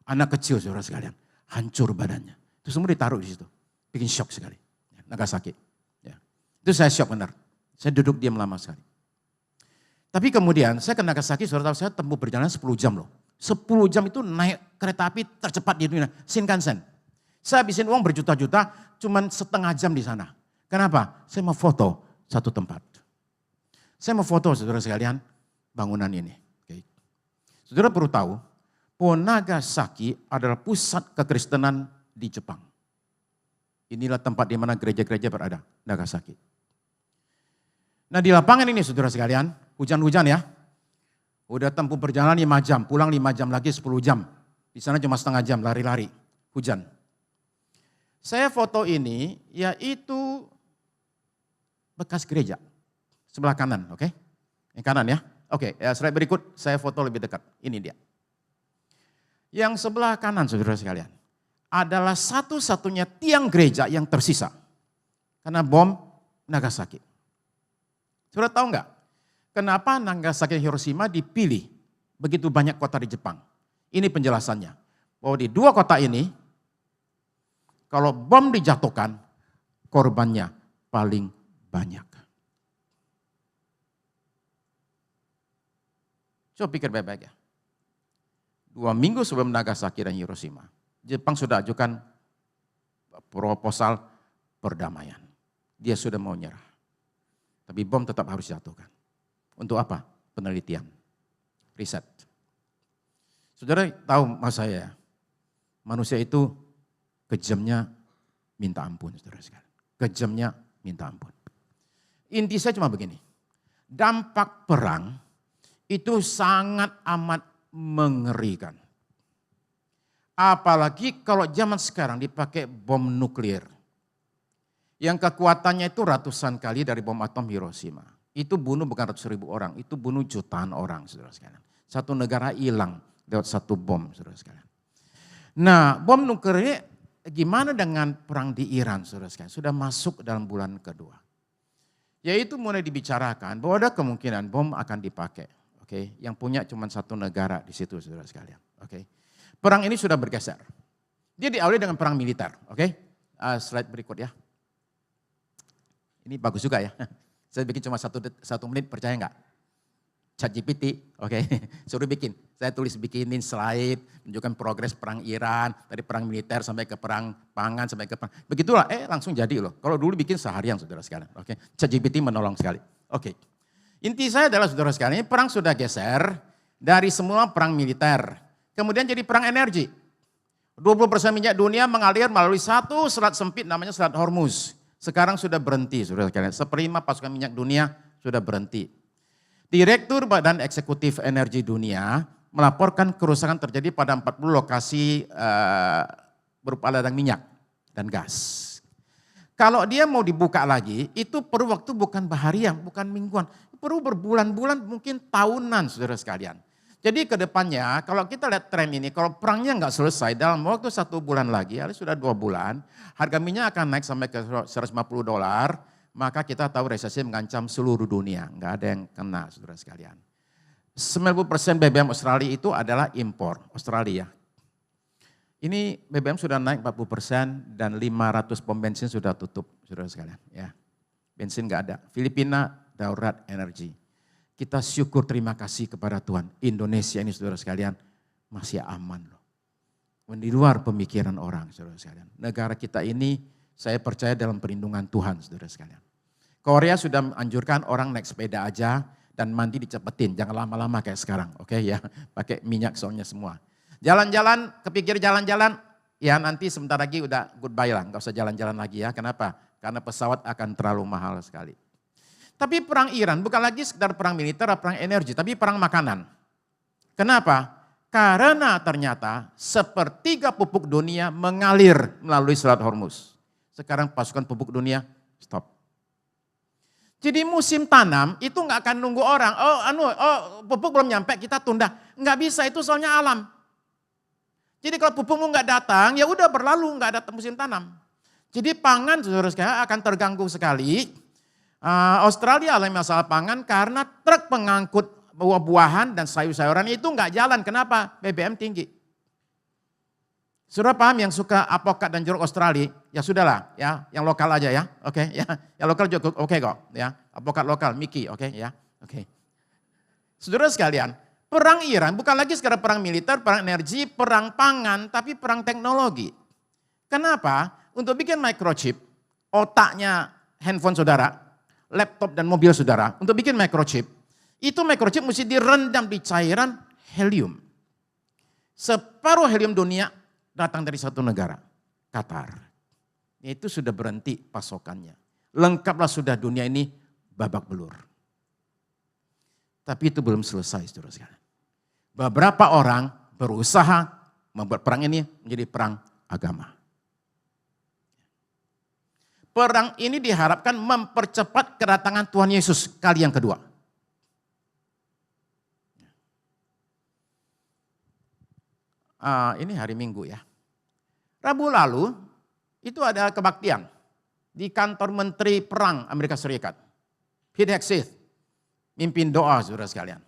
Anak kecil saudara sekalian, hancur badannya. Itu semua ditaruh di situ. Bikin shock sekali. Nagasaki. Ya. Itu saya shock benar. Saya duduk diam lama sekali. Tapi kemudian saya ke Nagasaki, saudara tahu saya tempuh perjalanan 10 jam loh. 10 jam itu naik kereta api tercepat di dunia, Shinkansen. Saya habisin uang berjuta-juta, cuman setengah jam di sana. Kenapa? Saya mau foto satu tempat. Saya mau foto saudara sekalian bangunan ini. Oke. Saudara perlu tahu, Nagasaki adalah pusat kekristenan di Jepang. Inilah tempat di mana gereja-gereja berada, Nagasaki. Nah di lapangan ini saudara sekalian, hujan-hujan ya. Udah tempuh perjalanan 5 jam, pulang 5 jam lagi 10 jam. Di sana cuma setengah jam, lari-lari, hujan. Saya foto ini, yaitu bekas gereja. Sebelah kanan, oke? Yang kanan ya. Oke, slide berikut, saya foto lebih dekat. Ini dia. Yang sebelah kanan saudara sekalian, adalah satu-satunya tiang gereja yang tersisa. Karena bom Nagasaki. Saudara tahu enggak? Kenapa Nagasaki dan Hiroshima dipilih begitu banyak kota di Jepang? Ini penjelasannya. Bahwa di 2 kota ini, kalau bom dijatuhkan, korbannya paling banyak. Coba pikir baik-baik ya. 2 minggu sebelum Nagasaki dan Hiroshima, Jepang sudah ajukan proposal perdamaian. Dia sudah mau nyerah. Tapi bom tetap harus dijatuhkan. Untuk apa? Penelitian, riset. Saudara tahu mas saya, manusia itu kejamnya minta ampun, saudara sekalian. Kejamnya minta ampun. Inti saya cuma begini, dampak perang itu sangat amat mengerikan. Apalagi kalau zaman sekarang dipakai bom nuklir. Yang kekuatannya itu ratusan kali dari bom atom Hiroshima. Itu bunuh bukan ratus ribu orang, itu bunuh jutaan orang, saudara sekalian. Satu negara hilang lewat satu bom, saudara sekalian. Nah, bom nuklir gimana dengan perang di Iran, saudara sekalian? Sudah masuk dalam bulan kedua. Yaitu mulai dibicarakan bahwa ada kemungkinan bom akan dipakai. Oke, yang punya cuma satu negara di situ, saudara sekalian. Oke, perang ini sudah bergeser. Dia diawali dengan perang militer. Oke, slide berikut ya. Ini bagus juga ya. Saya bikin cuma 1 menit, percaya nggak? ChatGPT, oke, suruh bikin. Saya tulis bikinin slide, menunjukkan progres perang Iran, dari perang militer sampai ke perang pangan, sampai ke perang. Begitulah, langsung jadi loh. Kalau dulu bikin seharian saudara sekalian, oke. ChatGPT menolong sekali, oke. Inti saya adalah saudara sekalian, ini perang sudah geser dari semula perang militer. Kemudian jadi perang energi. 20% minyak dunia mengalir melalui satu selat sempit namanya Selat Hormuz. Sekarang sudah berhenti, saudara sekalian. 1/5 pasukan minyak dunia sudah berhenti. Direktur Badan Eksekutif Energi Dunia melaporkan kerusakan terjadi pada 40 lokasi berupa ladang minyak dan gas. Kalau dia mau dibuka lagi, itu perlu waktu bukan baharian, bukan mingguan. Perlu berbulan-bulan, mungkin tahunan, saudara sekalian. Jadi ke depannya, kalau kita lihat tren ini, kalau perangnya nggak selesai dalam waktu 1 bulan lagi, alias sudah 2 bulan, harga minyak akan naik sampai ke $150, maka kita tahu resesi mengancam seluruh dunia. Nggak ada yang kena, saudara sekalian. 90% BBM Australia itu adalah impor Australia. Ini BBM sudah naik 40% dan 500 pom bensin sudah tutup, saudara sekalian. Ya, bensin nggak ada. Filipina darurat energi. Kita syukur terima kasih kepada Tuhan. Indonesia ini saudara sekalian masih aman loh. Di luar pemikiran orang saudara sekalian. Negara kita ini saya percaya dalam perlindungan Tuhan saudara sekalian. Korea sudah menganjurkan orang naik sepeda aja dan mandi dicepetin. Jangan lama-lama kayak sekarang. Oke ya, pakai minyak soalnya semua. Jalan-jalan, kepikir jalan-jalan, ya nanti sebentar lagi udah goodbye lah. Gak usah jalan-jalan lagi ya. Kenapa? Karena pesawat akan terlalu mahal sekali. Tapi perang Iran bukan lagi sekedar perang militer atau perang energi, tapi perang makanan. Kenapa? Karena ternyata sepertiga pupuk dunia mengalir melalui Selat Hormuz. Sekarang pasukan pupuk dunia stop. Jadi musim tanam itu nggak akan nunggu orang. Pupuk belum nyampe kita tunda. Nggak bisa, itu soalnya alam. Jadi kalau pupukmu nggak datang, ya udah berlalu nggak ada musim tanam. Jadi pangan saudara sekalian akan terganggu sekali. Australia alami masalah pangan karena truk pengangkut buah-buahan dan sayur-sayuran itu nggak jalan. Kenapa? BBM tinggi. Saudara paham yang suka apokat dan jeruk Australia? Ya sudahlah, ya, yang lokal aja ya, oke ya, yang lokal juga oke kok, ya, apokat lokal, Mickey, oke ya, oke. Saudara sekalian, perang Iran bukan lagi sekedar perang militer, perang energi, perang pangan, tapi perang teknologi. Kenapa? Untuk bikin microchip, otaknya handphone saudara, laptop dan mobil saudara, untuk bikin microchip, itu microchip mesti direndam di cairan helium. Separuh helium dunia datang dari satu negara, Qatar. Itu sudah berhenti pasokannya. Lengkaplah sudah dunia ini babak belur. Tapi itu belum selesai saudara sekalian. Beberapa orang berusaha membuat perang ini menjadi perang agama. Perang ini diharapkan mempercepat kedatangan Tuhan Yesus kali yang kedua. Ini hari Minggu ya. Rabu lalu itu ada kebaktian di kantor Menteri Perang Amerika Serikat. Pete Hegseth mimpin doa saudara sekalian.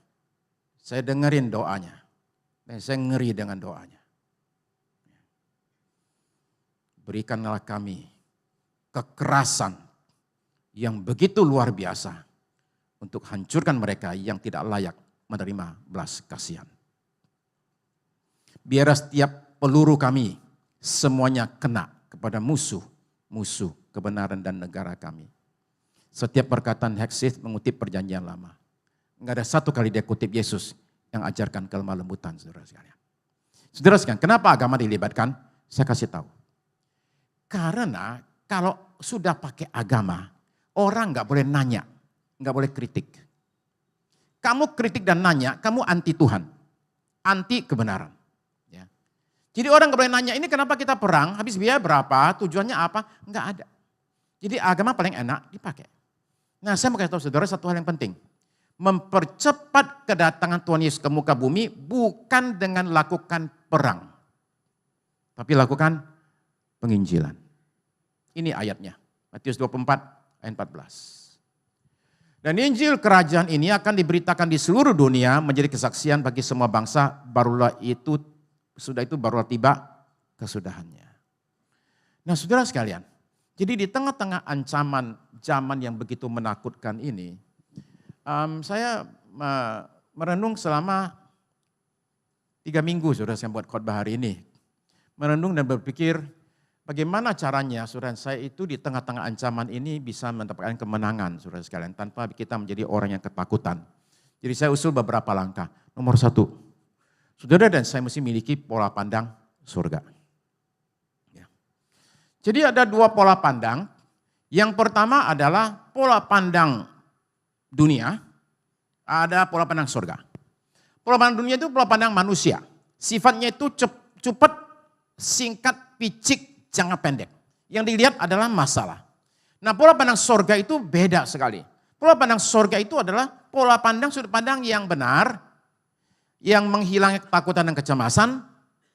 Saya dengerin doanya dan saya ngeri dengan doanya. Berikanlah kami kekerasan yang begitu luar biasa untuk hancurkan mereka yang tidak layak menerima belas kasihan. Biar setiap peluru kami semuanya kena kepada musuh kebenaran dan negara kami. Setiap perkataan Hegseth mengutip perjanjian lama. Enggak ada satu kali dia kutip Yesus yang ajarkan kelemah lembutan saudara sekalian. Saudara sekalian, kenapa agama dilibatkan? Saya kasih tahu. Karena kalau sudah pakai agama, orang enggak boleh nanya, enggak boleh kritik. Kamu kritik dan nanya, kamu anti Tuhan, anti kebenaran. Jadi orang nggak boleh nanya, ini kenapa kita perang, habis biaya berapa, tujuannya apa, nggak ada. Jadi agama paling enak dipakai. Nah saya mau kasih tahu saudara satu hal yang penting. Mempercepat kedatangan Tuhan Yesus ke muka bumi bukan dengan lakukan perang. Tapi lakukan penginjilan. Ini ayatnya, Matius 24 ayat 14. Dan Injil kerajaan ini akan diberitakan di seluruh dunia menjadi kesaksian bagi semua bangsa, barulah tiba kesudahannya. Nah saudara sekalian, jadi di tengah-tengah ancaman zaman yang begitu menakutkan ini, saya merenung selama 3 minggu saudara saya buat khotbah hari ini. Merenung dan berpikir bagaimana caranya saudara saya itu di tengah-tengah ancaman ini bisa mendapatkan kemenangan saudara sekalian tanpa kita menjadi orang yang ketakutan. Jadi saya usul beberapa langkah. Nomor 1, saudara dan saya mesti miliki pola pandang surga. Ya. Jadi ada 2 pola pandang. Yang pertama adalah pola pandang dunia, ada pola pandang surga. Pola pandang dunia itu pola pandang manusia. Sifatnya itu cepat, singkat, picik, jangka pendek. Yang dilihat adalah masalah. Nah pola pandang surga itu beda sekali. Pola pandang surga itu adalah pola pandang sudut pandang yang benar, yang menghilangkan ketakutan dan kecemasan,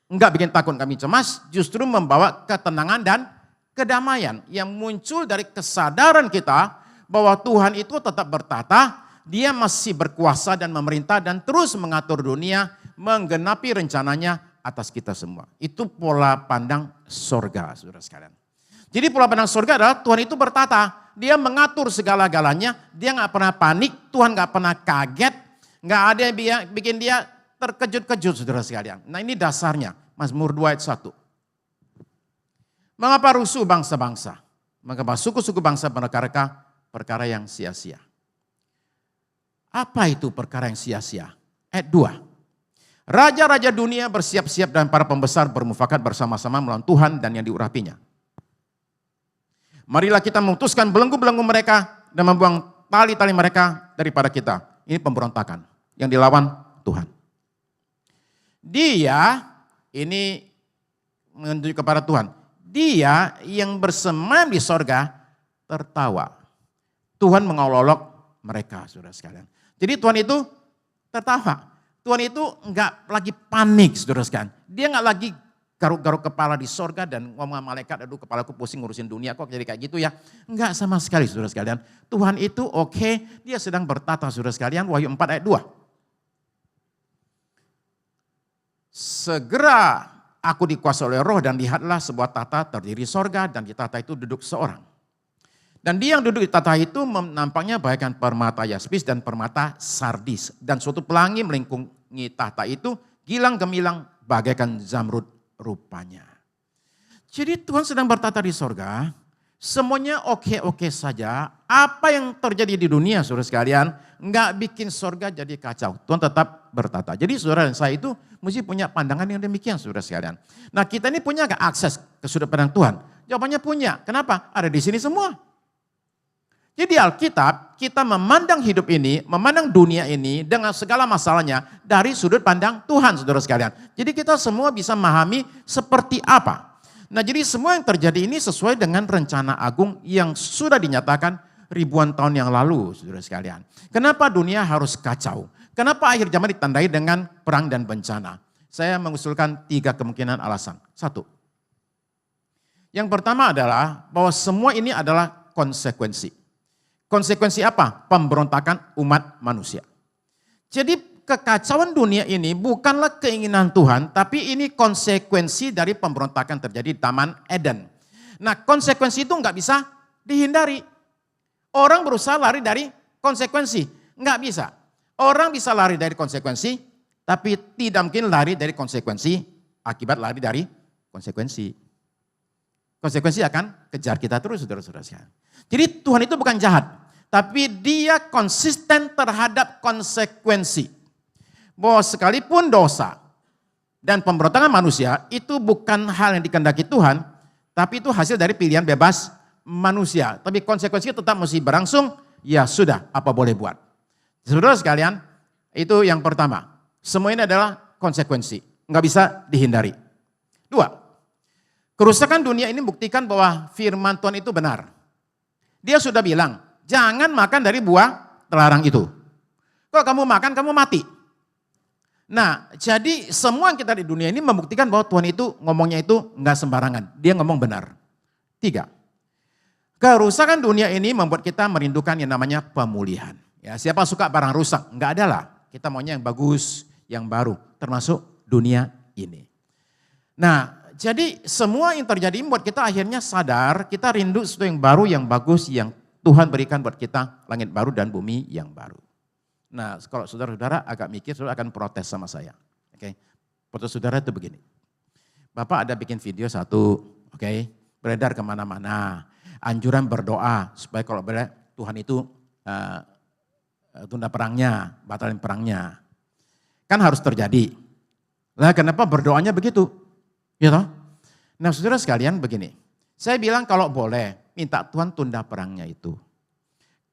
enggak bikin takut kami cemas, justru membawa ketenangan dan kedamaian yang muncul dari kesadaran kita bahwa Tuhan itu tetap bertata, Dia masih berkuasa dan memerintah dan terus mengatur dunia, menggenapi rencananya atas kita semua. Itu pola pandang surga, saudara sekalian. Jadi pola pandang surga adalah Tuhan itu bertata. Dia mengatur segala-galanya, dia nggak pernah panik, Tuhan nggak pernah kaget, nggak ada yang bikin dia terkejut-kejut saudara sekalian. Nah ini dasarnya, Mazmur 2 ayat 1. Mengapa rusuh bangsa-bangsa? Mengapa suku-suku bangsa menerka-reka perkara yang sia-sia? Apa itu perkara yang sia-sia? Ayat 2. Raja-raja dunia bersiap-siap dan para pembesar bermufakat bersama-sama melawan Tuhan dan yang diurapinya. Marilah kita memutuskan belenggu-belenggu mereka dan membuang tali-tali mereka daripada kita. Ini pemberontakan yang dilawan Tuhan. Dia ini menunjuk kepada Tuhan. Dia yang bersemayam di sorga tertawa. Tuhan mengolok mereka, saudara sekalian. Jadi Tuhan itu tertawa. Tuhan itu enggak lagi panik, saudara sekalian. Dia enggak lagi garuk-garuk kepala di sorga dan ngomong sama malaikat, aduh kepalaku pusing ngurusin dunia kok jadi kayak gitu ya. Enggak sama sekali, saudara sekalian. Tuhan itu oke, dia sedang bertata, saudara sekalian. Wahyu 4 ayat 2. Segera aku dikuasai oleh roh dan lihatlah sebuah tata terdiri sorga dan di tata itu duduk seorang. Dan dia yang duduk di tata itu nampaknya bagaikan permata yaspis dan permata sardis. Dan suatu pelangi melingkungi tata itu gilang gemilang bagaikan zamrud rupanya. Jadi Tuhan sedang bertata di sorga, semuanya oke-oke saja. Apa yang terjadi di dunia saudara sekalian, enggak bikin sorga jadi kacau. Tuhan tetap bertata. Jadi saudara dan saya itu mesti punya pandangan yang demikian saudara sekalian. Nah kita ini punya gak akses ke sudut pandang Tuhan? Jawabannya punya. Kenapa? Ada di sini semua. Jadi Alkitab kita memandang hidup ini, memandang dunia ini dengan segala masalahnya dari sudut pandang Tuhan saudara sekalian. Jadi kita semua bisa memahami seperti apa. Nah jadi semua yang terjadi ini sesuai dengan rencana agung yang sudah dinyatakan ribuan tahun yang lalu saudara sekalian. Kenapa dunia harus kacau? Kenapa akhir zaman ditandai dengan perang dan bencana? Saya mengusulkan 3 kemungkinan alasan. 1. Yang pertama adalah bahwa semua ini adalah konsekuensi. Konsekuensi apa? Pemberontakan umat manusia. Jadi kekacauan dunia ini bukanlah keinginan Tuhan, tapi ini konsekuensi dari pemberontakan terjadi di Taman Eden. Nah konsekuensi itu nggak bisa dihindari. Orang berusaha lari dari konsekuensi, nggak bisa. Orang bisa lari dari konsekuensi, tapi tidak mungkin lari dari konsekuensi akibat lari dari konsekuensi. Konsekuensi akan kejar kita terus, saudara-saudara sekalian. Jadi Tuhan itu bukan jahat, tapi dia konsisten terhadap konsekuensi. Bahwa sekalipun dosa dan pemberontakan manusia itu bukan hal yang dikehendaki Tuhan, tapi itu hasil dari pilihan bebas manusia. Tapi konsekuensinya tetap mesti berlangsung, ya sudah, apa boleh buat. Saudara sekalian, itu yang pertama. Semua ini adalah konsekuensi, nggak bisa dihindari. 2, kerusakan dunia ini buktikan bahwa firman Tuhan itu benar. Dia sudah bilang, jangan makan dari buah terlarang itu. Kalau kamu makan, kamu mati. Nah, jadi semua yang kita di dunia ini membuktikan bahwa Tuhan itu ngomongnya itu nggak sembarangan. Dia ngomong benar. 3, kerusakan dunia ini membuat kita merindukan yang namanya pemulihan. Ya, siapa suka barang rusak? Enggak ada lah. Kita maunya yang bagus, yang baru, termasuk dunia ini. Nah, jadi semua yang terjadi membuat kita akhirnya sadar, kita rindu sesuatu yang baru, yang bagus, yang Tuhan berikan buat kita langit baru dan bumi yang baru. Nah, kalau saudara-saudara agak mikir, saudara akan protes sama saya. Oke, protes saudara itu begini. Bapak ada bikin video satu, oke, beredar kemana-mana. Anjuran berdoa supaya kalau boleh Tuhan itu tunda perangnya, batalin perangnya. Kan harus terjadi. Lah kenapa berdoanya begitu? Ya toh? Nah saudara sekalian begini, saya bilang kalau boleh minta Tuhan tunda perangnya itu.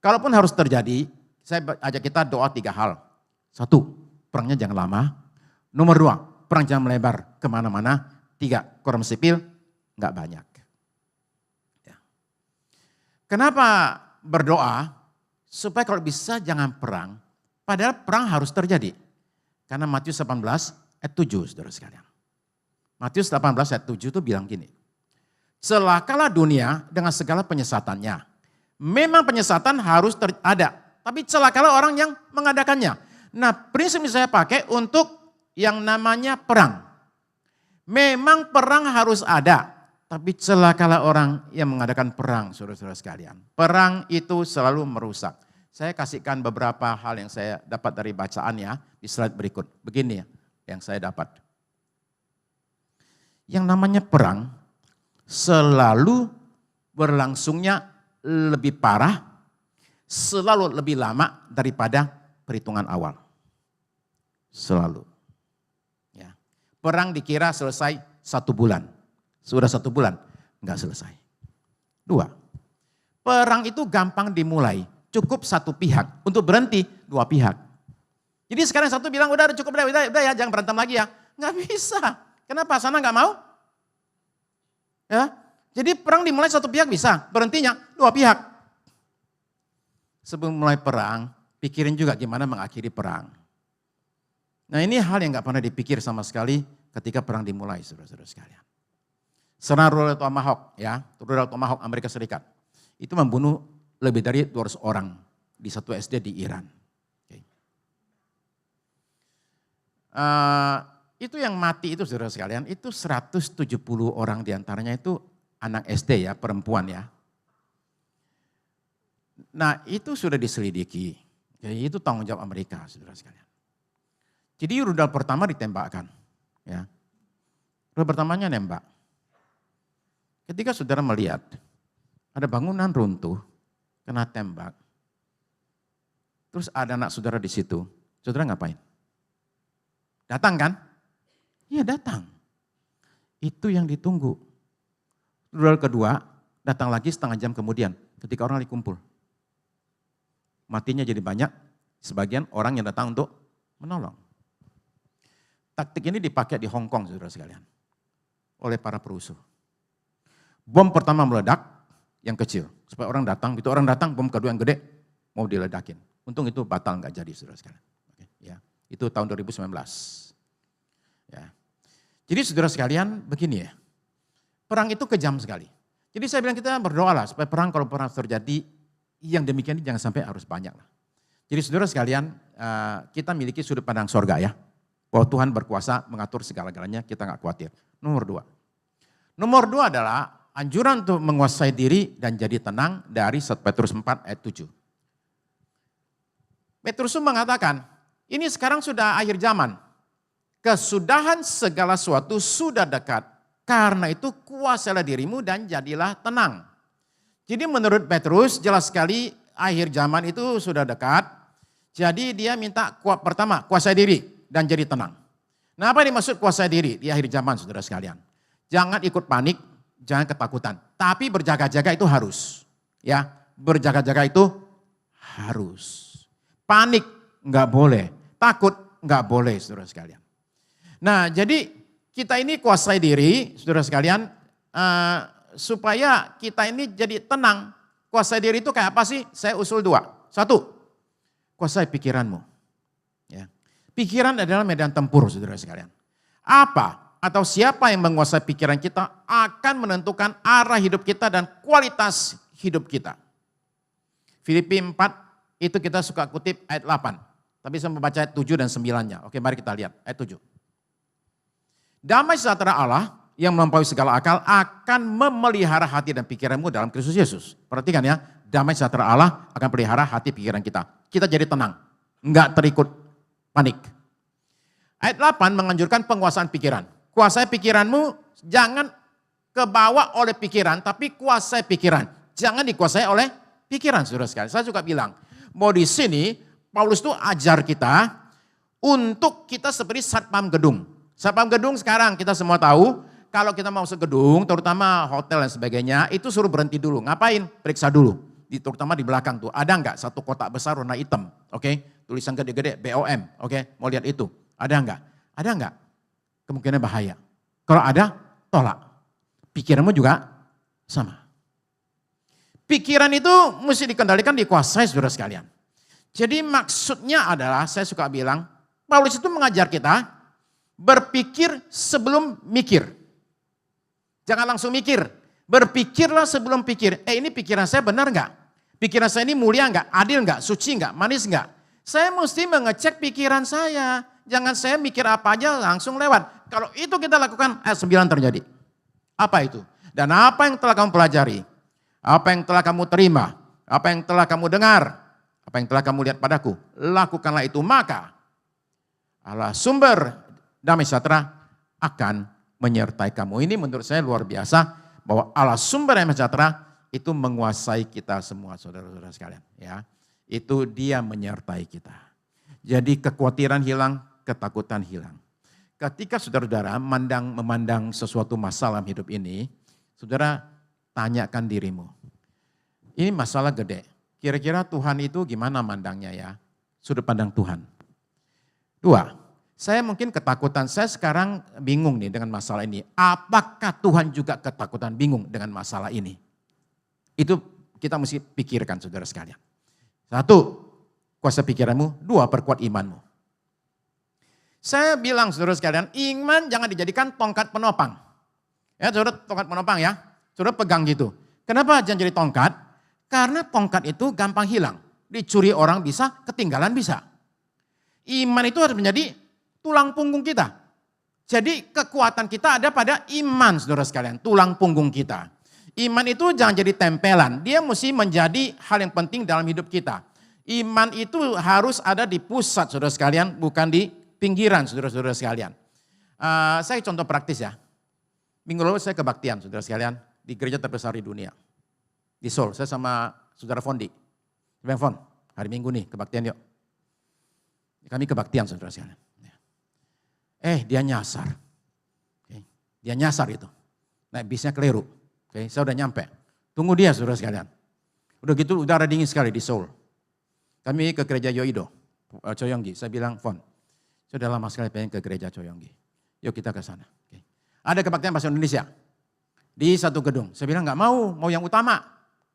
Kalaupun harus terjadi, saya ajak kita doa 3 hal. 1, perangnya jangan lama. Nomor 2, perang jangan melebar kemana-mana. 3, korban sipil nggak banyak. Ya. Kenapa berdoa? Supaya kalau bisa jangan perang, padahal perang harus terjadi. Karena Matius 18 ayat 7 saudara sekalian. Matius 18 ayat 7 itu bilang gini, celakalah dunia dengan segala penyesatannya. Memang penyesatan harus ada, tapi celakalah orang yang mengadakannya. Nah prinsip ini saya pakai untuk yang namanya perang. Memang perang harus ada, tapi celakalah orang yang mengadakan perang, saudara-saudara sekalian. Perang itu selalu merusak. Saya kasihkan beberapa hal yang saya dapat dari bacaannya di slide berikut. Begini ya yang saya dapat. Yang namanya perang selalu berlangsungnya lebih parah, selalu lebih lama daripada perhitungan awal. Selalu. Ya. Perang dikira selesai 1 bulan. Sudah 1 bulan, enggak selesai. 2, perang itu gampang dimulai. Cukup 1 pihak, untuk berhenti 2 pihak. Jadi sekarang satu bilang udah cukup, udah ya jangan berantem lagi ya. Enggak bisa. Kenapa? Sana enggak mau? Ya. Jadi perang dimulai 1 pihak bisa, berhentinya 2 pihak. Sebelum mulai perang, pikirin juga gimana mengakhiri perang. Nah ini hal yang enggak pernah dipikir sama sekali ketika perang dimulai, saudara-saudara sekalian. Serangan rudal Tomahawk, ya, rudal Tomahawk Amerika Serikat. Itu membunuh lebih dari 200 orang di satu SD di Iran. Okay. Itu yang mati itu saudara sekalian, itu 170 orang diantaranya itu anak SD ya, perempuan ya. Nah itu sudah diselidiki, jadi itu tanggung jawab Amerika saudara sekalian. Jadi rudal pertama ditembakkan, ya. Rudal pertamanya nembak. Ketika saudara melihat ada bangunan runtuh, kena tembak, terus ada anak saudara di situ, saudara ngapain? Datang kan? Iya datang. Itu yang ditunggu. Rudal kedua datang lagi setengah jam kemudian, ketika orang lagi kumpul. Matinya jadi banyak, sebagian orang yang datang untuk menolong. Taktik ini dipakai di Hong Kong saudara sekalian, oleh para perusuh. Bom pertama meledak, yang kecil. Supaya orang datang, begitu orang datang, bom kedua yang gede, mau diledakin. Untung itu batal, nggak jadi saudara sekalian. Oke, ya. Itu tahun 2019. Ya. Jadi saudara sekalian, begini ya. Perang itu kejam sekali. Jadi saya bilang kita berdoalah supaya perang kalau perang terjadi, yang demikian ini jangan sampai harus banyak lah. Jadi saudara sekalian, kita miliki sudut pandang sorga ya. Bahwa Tuhan berkuasa mengatur segala-galanya, kita nggak khawatir. Nomor 2. Nomor 2 adalah anjuran untuk menguasai diri dan jadi tenang dari 1 Petrus 4 ayat 7. Petrus mengatakan, ini sekarang sudah akhir zaman. Kesudahan segala sesuatu sudah dekat. Karena itu kuasailah dirimu dan jadilah tenang. Jadi menurut Petrus jelas sekali akhir zaman itu sudah dekat. Jadi dia minta pertama kuasai diri dan jadi tenang. Nah apa yang dimaksud kuasai diri di akhir zaman saudara sekalian? Jangan ikut panik, jangan ketakutan. Tapi berjaga-jaga itu harus. Ya, berjaga-jaga itu harus. Panik nggak boleh, takut nggak boleh saudara sekalian. Nah jadi kita ini kuasai diri saudara sekalian supaya kita ini jadi tenang. Kuasai diri itu kayak apa sih? Saya usul 2. 1, kuasai pikiranmu. Ya. Pikiran adalah medan tempur saudara sekalian. Apa? Atau siapa yang menguasai pikiran kita akan menentukan arah hidup kita dan kualitas hidup kita. Filipi 4 itu kita suka kutip ayat 8. Tapi saya membaca ayat 7 dan 9-nya. Oke mari kita lihat ayat 7. Damai sejahtera Allah yang melampaui segala akal akan memelihara hati dan pikiranmu dalam Kristus Yesus. Perhatikan ya, damai sejahtera Allah akan pelihara hati pikiran kita. Kita jadi tenang, enggak terikut panik. Ayat 8 menganjurkan penguasaan pikiran. Kuasai pikiranmu, jangan kebawa oleh pikiran, tapi kuasai pikiran. Jangan dikuasai oleh pikiran, saudara sekalian. Saya juga bilang, mau di sini Paulus itu ajar kita untuk kita seperti satpam gedung. Satpam gedung sekarang kita semua tahu, kalau kita mau masuk gedung, terutama hotel dan sebagainya, itu suruh berhenti dulu. Ngapain? Periksa dulu. Terutama di belakang tuh, ada enggak satu kotak besar warna hitam, oke? Tulisan gede-gede BOM, oke? Mau lihat itu, ada enggak? Ada enggak? Kemungkinan bahaya. Kalau ada, tolak. Pikiranmu juga sama. Pikiran itu mesti dikendalikan, dikuasai saudara sekalian. Jadi maksudnya adalah, saya suka bilang, Paulus itu mengajar kita, berpikir sebelum mikir. Jangan langsung mikir, berpikirlah sebelum pikir. Ini pikiran saya benar enggak? Pikiran saya ini mulia enggak? Adil enggak? Suci enggak? Manis enggak? Saya mesti mengecek pikiran saya. Jangan saya mikir apa aja langsung lewat. Kalau itu kita lakukan, ayat 9 terjadi. Apa itu? Dan apa yang telah kamu pelajari, apa yang telah kamu terima, apa yang telah kamu dengar, apa yang telah kamu lihat padaku, lakukanlah itu, maka Allah sumber damai sejahtera akan menyertai kamu. Ini menurut saya luar biasa, bahwa Allah sumber damai sejahtera itu menguasai kita semua, saudara-saudara sekalian. Ya, itu Dia menyertai kita. Jadi kekhawatiran hilang, ketakutan hilang. Ketika saudara-saudara memandang sesuatu masalah hidup ini, saudara tanyakan dirimu, ini masalah gede. Kira-kira Tuhan itu gimana mandangnya ya? Sudut pandang Tuhan. 2, saya mungkin ketakutan, saya sekarang bingung nih dengan masalah ini. Apakah Tuhan juga ketakutan, bingung dengan masalah ini? Itu kita mesti pikirkan, saudara sekalian. 1, kuasa pikiranmu. 2, perkuat imanmu. Saya bilang, saudara sekalian, iman jangan dijadikan tongkat penopang. Ya, saudara, tongkat penopang ya. Saudara pegang gitu. Kenapa jangan jadi tongkat? Karena tongkat itu gampang hilang. Dicuri orang bisa, ketinggalan bisa. Iman itu harus menjadi tulang punggung kita. Jadi kekuatan kita ada pada iman, saudara sekalian, tulang punggung kita. Iman itu jangan jadi tempelan, dia mesti menjadi hal yang penting dalam hidup kita. Iman itu harus ada di pusat, saudara sekalian, bukan di pinggiran, saudara-saudara sekalian. Saya contoh praktis ya. Minggu lalu saya kebaktian, saudara sekalian, di gereja terbesar di dunia. Di Seoul, saya sama saudara Fondi. Bang Fon, hari Minggu nih kebaktian yuk. Kami kebaktian, saudara sekalian. Dia nyasar. Dia nyasar itu. Naik bisnya keliru. Saya udah nyampe. Tunggu dia, saudara sekalian. Udah gitu udara dingin sekali di Seoul. Kami ke gereja Yoido, Choyonggi. Saya bilang, Fon, saya udah lama sekali pengen ke gereja Choyonggi. Yuk kita ke sana. Ada kebaktian bahasa Indonesia. Di satu gedung. Saya bilang nggak mau yang utama.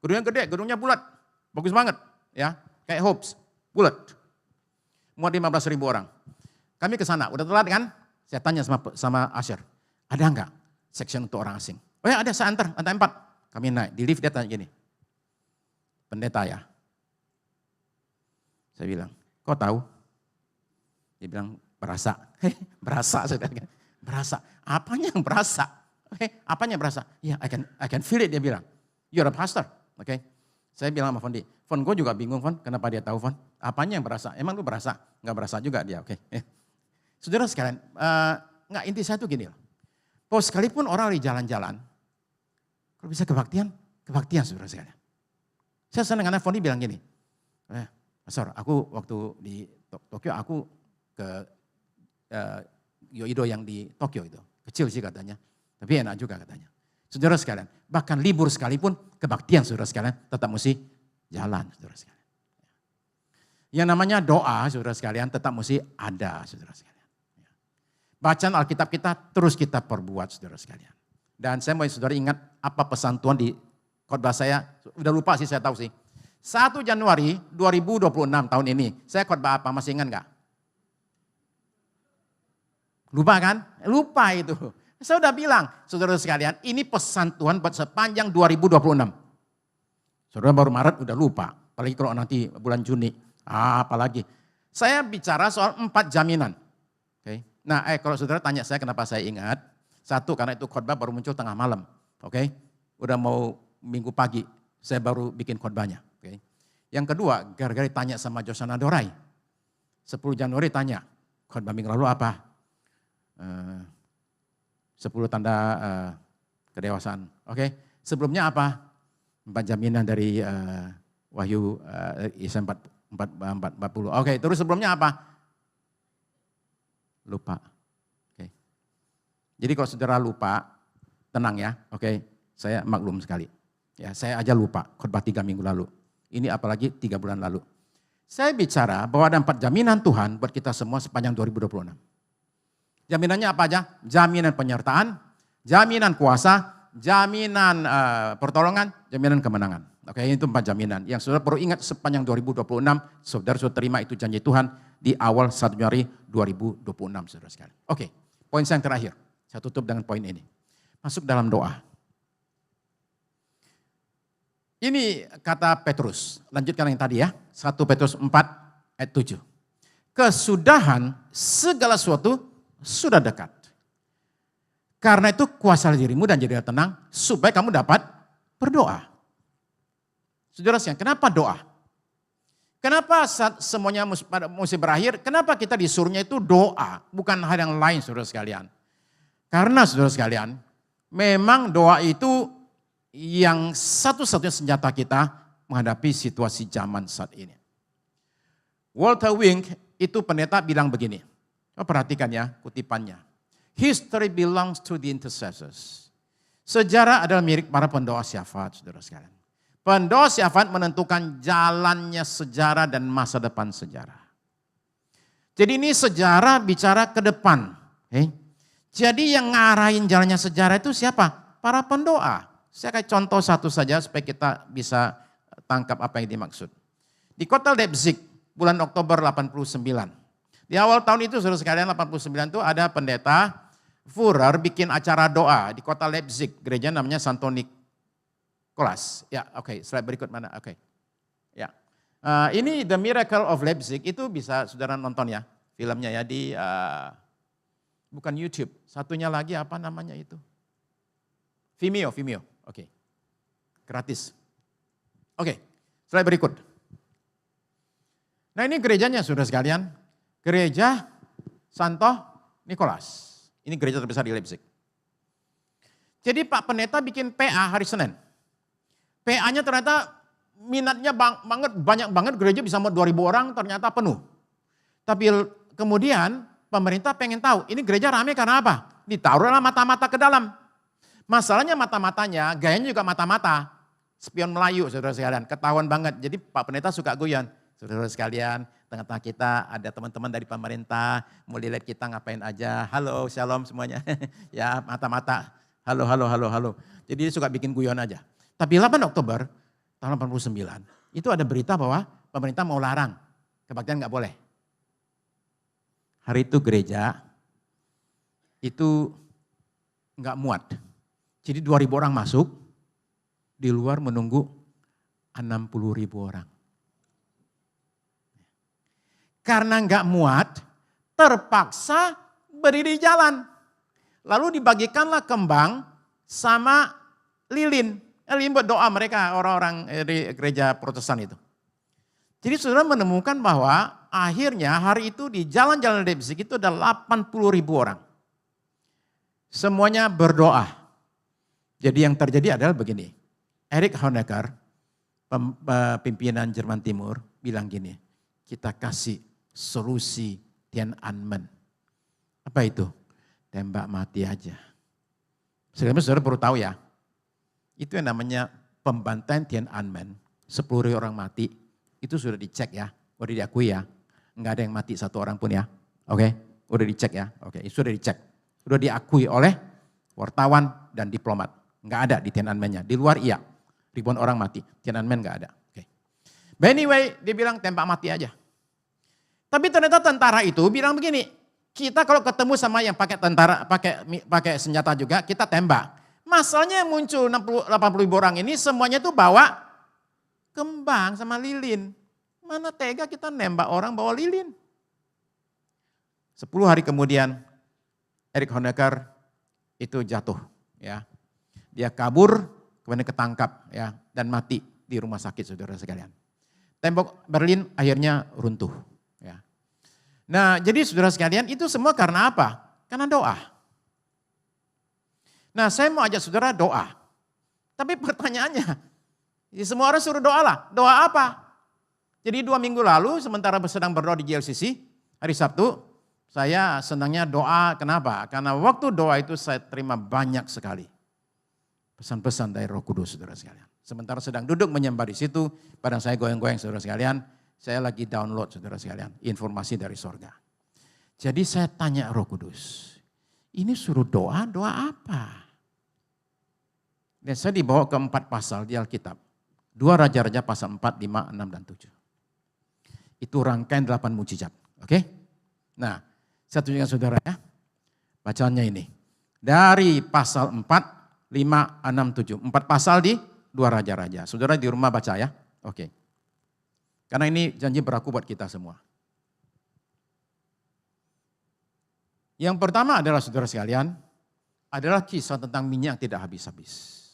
Gedungnya gede, gedungnya bulat. Bagus banget. Ya, kayak Hopes, bulat. Muat 15.000 orang. Kami ke sana, udah telat kan? Saya tanya sama Asher, ada nggak section untuk orang asing? Oh ya ada, saya antar 4. Kami naik, di lift dia tanya gini, pendeta ya? Saya bilang, kok tahu? Dia bilang, berasa. Berasa, saya bilang, berasa. Apanya yang berasa? Apanya yang berasa? Ya, I can feel it, dia bilang. You're a pastor, oke? Saya bilang sama Fondi, Fon, gue juga bingung, Fon, kenapa dia tahu, Fon? Apanya yang berasa? Emang lu berasa? Nggak berasa juga dia, oke? Saudara sekalian, inti saya tuh gini loh. Bahwa sekalipun orang di jalan-jalan, kalau bisa kebaktian saudara sekalian. Saya senang karena Fondi bilang gini, Pastor, aku waktu di Tokyo, aku ke Yoido yang di Tokyo itu. Kecil sih katanya, tapi enak juga katanya. Saudara sekalian, bahkan libur sekalipun kebaktian saudara sekalian tetap mesti jalan saudara sekalian. Yang namanya doa saudara sekalian tetap mesti ada saudara sekalian. Bacaan Alkitab kita terus kita perbuat saudara sekalian. Dan saya mau saudara ingat apa pesan Tuhan di khotbah saya, udah lupa sih saya tahu sih. 1 Januari 2026 tahun ini, saya khotbah apa masih ingat gak? Lupa kan? Lupa itu. Saya udah bilang, saudara sekalian, ini pesan Tuhan buat sepanjang 2026. Saudara baru Maret udah lupa, apalagi kalau nanti bulan Juni, apalagi. Saya bicara soal 4 jaminan. Okay. Nah, kalau saudara tanya saya kenapa saya ingat, 1 karena itu khotbah baru muncul tengah malam, oke? Udah mau minggu pagi, saya baru bikin khotbahnya, oke? Yang kedua, gara-gara tanya sama Josana Dorai, 10 Januari tanya, khotbah minggu lalu apa? 10 tanda kedewasaan. Oke, sebelumnya apa? 4 jaminan dari Wahyu Isa 4:40. Oke, terus sebelumnya apa? Lupa. Oke. Jadi kalau saudara lupa, tenang ya. Oke, saya maklum sekali. Ya, saya aja lupa khotbah 3 minggu lalu. Ini apalagi 3 bulan lalu. Saya bicara bahwa ada 4 jaminan Tuhan buat kita semua sepanjang 2026. Jaminannya apa aja? Jaminan penyertaan, jaminan kuasa, jaminan pertolongan, jaminan kemenangan. Oke, itu 4 jaminan. Yang saudara perlu ingat sepanjang 2026, saudara sudah terima itu janji Tuhan di awal 1 Januari 2026, saudara sekalian. Oke, poin saya yang terakhir. Saya tutup dengan poin ini. Masuk dalam doa. Ini kata Petrus, lanjutkan yang tadi ya. 1 Petrus 4 ayat 7. Kesudahan segala sesuatu sudah dekat. Karena itu kuasai dirimu dan jadilah tenang supaya kamu dapat berdoa. Saudara sekalian, kenapa doa? Kenapa saat semuanya mesti berakhir, kenapa kita disuruhnya itu doa, bukan hal yang lain saudara sekalian. Karena saudara sekalian, memang doa itu yang satu-satunya senjata kita menghadapi situasi zaman saat ini. Walter Wink itu pendeta bilang begini, perhatikan ya kutipannya. History belongs to the intercessors. Sejarah adalah milik para pendoa syafaat, saudara sekalian. Pendoa syafaat menentukan jalannya sejarah dan masa depan sejarah. Jadi ini sejarah bicara ke depan. Jadi yang ngarahin jalannya sejarah itu siapa? Para pendoa. Saya kasih contoh satu saja supaya kita bisa tangkap apa yang dimaksud. Di kota Leipzig, bulan Oktober 89. Di awal tahun itu, saudara sekalian, 89 itu ada pendeta Führer bikin acara doa di kota Leipzig, gereja namanya Santo Nicholas. Ya, oke, slide berikut mana? Oke. Ya. Ini The Miracle of Leipzig, itu bisa saudara nonton ya, filmnya ya di bukan YouTube. Satunya lagi apa namanya itu? Vimeo. Oke. Gratis. Oke, slide berikut. Nah, ini gerejanya saudara sekalian. Gereja Santo Nicholas. Ini gereja terbesar di Leipzig. Jadi Pak Pendeta bikin PA hari Senin. PA-nya ternyata minatnya banyak banget, gereja bisa muat 2.000 orang, ternyata penuh. Tapi kemudian pemerintah pengen tahu, ini gereja rame karena apa? Ditaruhlah mata-mata ke dalam. Masalahnya mata-matanya, gayanya juga mata-mata. Spion Melayu, saudara sekalian, ketahuan banget. Jadi Pak Pendeta suka guyon. Saudara sekalian, tengah-tengah kita ada teman-teman dari pemerintah, mau lihat kita ngapain aja. Halo, shalom semuanya. Ya, mata-mata. Halo. Jadi dia suka bikin guyon aja. Tapi 8 Oktober tahun 89, itu ada berita bahwa pemerintah mau larang. Kebaktian nggak boleh. Hari itu gereja itu nggak muat. Jadi 2.000 orang masuk, di luar menunggu 60.000 orang. Karena nggak muat, terpaksa berdiri di jalan. Lalu dibagikanlah kembang sama lilin. Lilin buat doa mereka, orang-orang dari gereja Protestan itu. Jadi saudara menemukan bahwa akhirnya hari itu di jalan-jalan Leipzig itu ada 80.000 orang. Semuanya berdoa. Jadi yang terjadi adalah begini. Erich Honecker, pimpinan Jerman Timur, bilang gini, kita kasih solusi Tiananmen. Apa itu? Tembak mati aja. Sekarang saudara perlu tahu ya, itu yang namanya pembantaian Tiananmen, 10.000 orang mati, itu sudah dicek ya, sudah diakui ya. Enggak ada yang mati satu orang pun ya. Oke, udah dicek ya. Oke, itu sudah dicek. Sudah diakui oleh wartawan dan diplomat. Enggak ada di Tiananmennya. Di luar iya, ribuan orang mati. Tiananmen enggak ada. Oke. But anyway, dia bilang tembak mati aja. Tapi ternyata tentara itu bilang begini, kita kalau ketemu sama yang pakai tentara, pakai senjata juga, kita tembak. Masalahnya yang muncul 80.000 orang ini semuanya tuh bawa kembang sama lilin. Mana tega kita nembak orang bawa lilin. 10 hari kemudian Erich Honecker itu jatuh ya. Dia kabur, kemudian ketangkap ya dan mati di rumah sakit saudara sekalian. Tembok Berlin akhirnya runtuh ya. Nah, jadi saudara sekalian itu semua karena apa? Karena doa. Nah, saya mau ajak saudara doa. Tapi pertanyaannya, ya semua orang suruh doa lah. Doa apa? Jadi 2 minggu lalu sementara sedang berdoa di JLCC, hari Sabtu, saya senangnya doa. Kenapa? Karena waktu doa itu saya terima banyak sekali pesan-pesan dari Roh Kudus, saudara sekalian. Sementara sedang duduk menyembah di situ, badan saya goyang-goyang, saudara sekalian. Saya lagi download, saudara sekalian, informasi dari sorga. Jadi saya tanya Roh Kudus, ini suruh doa, doa apa? Dan saya dibawa ke 4 pasal di Alkitab. 2 Raja-Raja pasal 4, 5, 6, dan 7. Itu rangkaian 8 mujizat. Oke? Nah, saya tunjukkan saudara ya. Bacaannya ini. Dari pasal 4, 5, 6, 7. 4 pasal di 2 Raja-Raja. Saudara di rumah baca ya. Oke. Karena ini janji berlaku buat kita semua. Yang pertama adalah saudara sekalian, adalah kisah tentang minyak tidak habis-habis.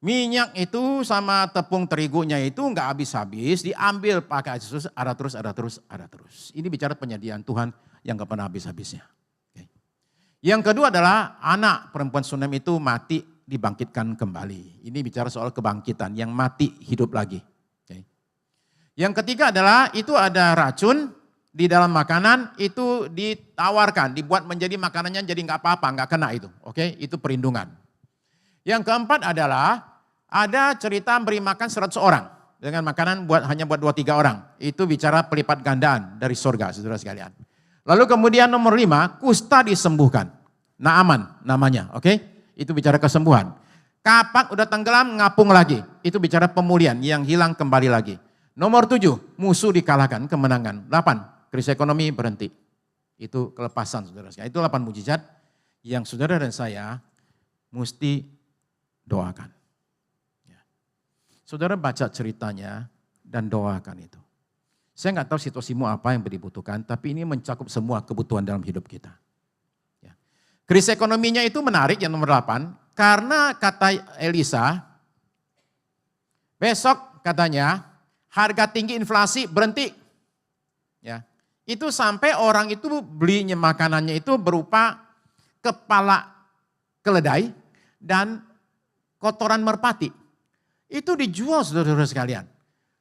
Minyak itu sama tepung terigunya itu enggak habis-habis, diambil pakai Yesus, ada terus. Ini bicara penyediaan Tuhan yang enggak pernah habis-habisnya. Oke. Yang kedua adalah anak perempuan Sunem itu mati dibangkitkan kembali. Ini bicara soal kebangkitan, yang mati hidup lagi. Oke. Yang ketiga adalah itu ada racun di dalam makanan, itu ditawarkan, dibuat menjadi makanannya jadi enggak apa-apa, enggak kena itu. Oke, itu perlindungan. Yang keempat adalah ada cerita beri makan 100 orang dengan makanan hanya buat 2-3 orang. Itu bicara pelipat gandaan dari surga, saudara sekalian. Lalu kemudian nomor 5, kusta disembuhkan. Naaman namanya, oke? Itu bicara kesembuhan. Kapak udah tenggelam, ngapung lagi. Itu bicara pemulihan, yang hilang kembali lagi. Nomor 7, musuh dikalahkan, kemenangan. 8, krisis ekonomi berhenti. Itu kelepasan, saudara sekalian. Itu 8 mujizat yang saudara dan saya mesti doakan. Ya. Saudara baca ceritanya dan doakan itu. Saya nggak tahu situasimu apa yang dibutuhkan, tapi ini mencakup semua kebutuhan dalam hidup kita. Ya. Krisis ekonominya itu menarik yang nomor 8, karena kata Elisa, besok katanya harga tinggi inflasi berhenti. Ya. Itu sampai orang itu belinya makanannya itu berupa kepala keledai dan kotoran merpati. Itu dijual saudara-saudara sekalian.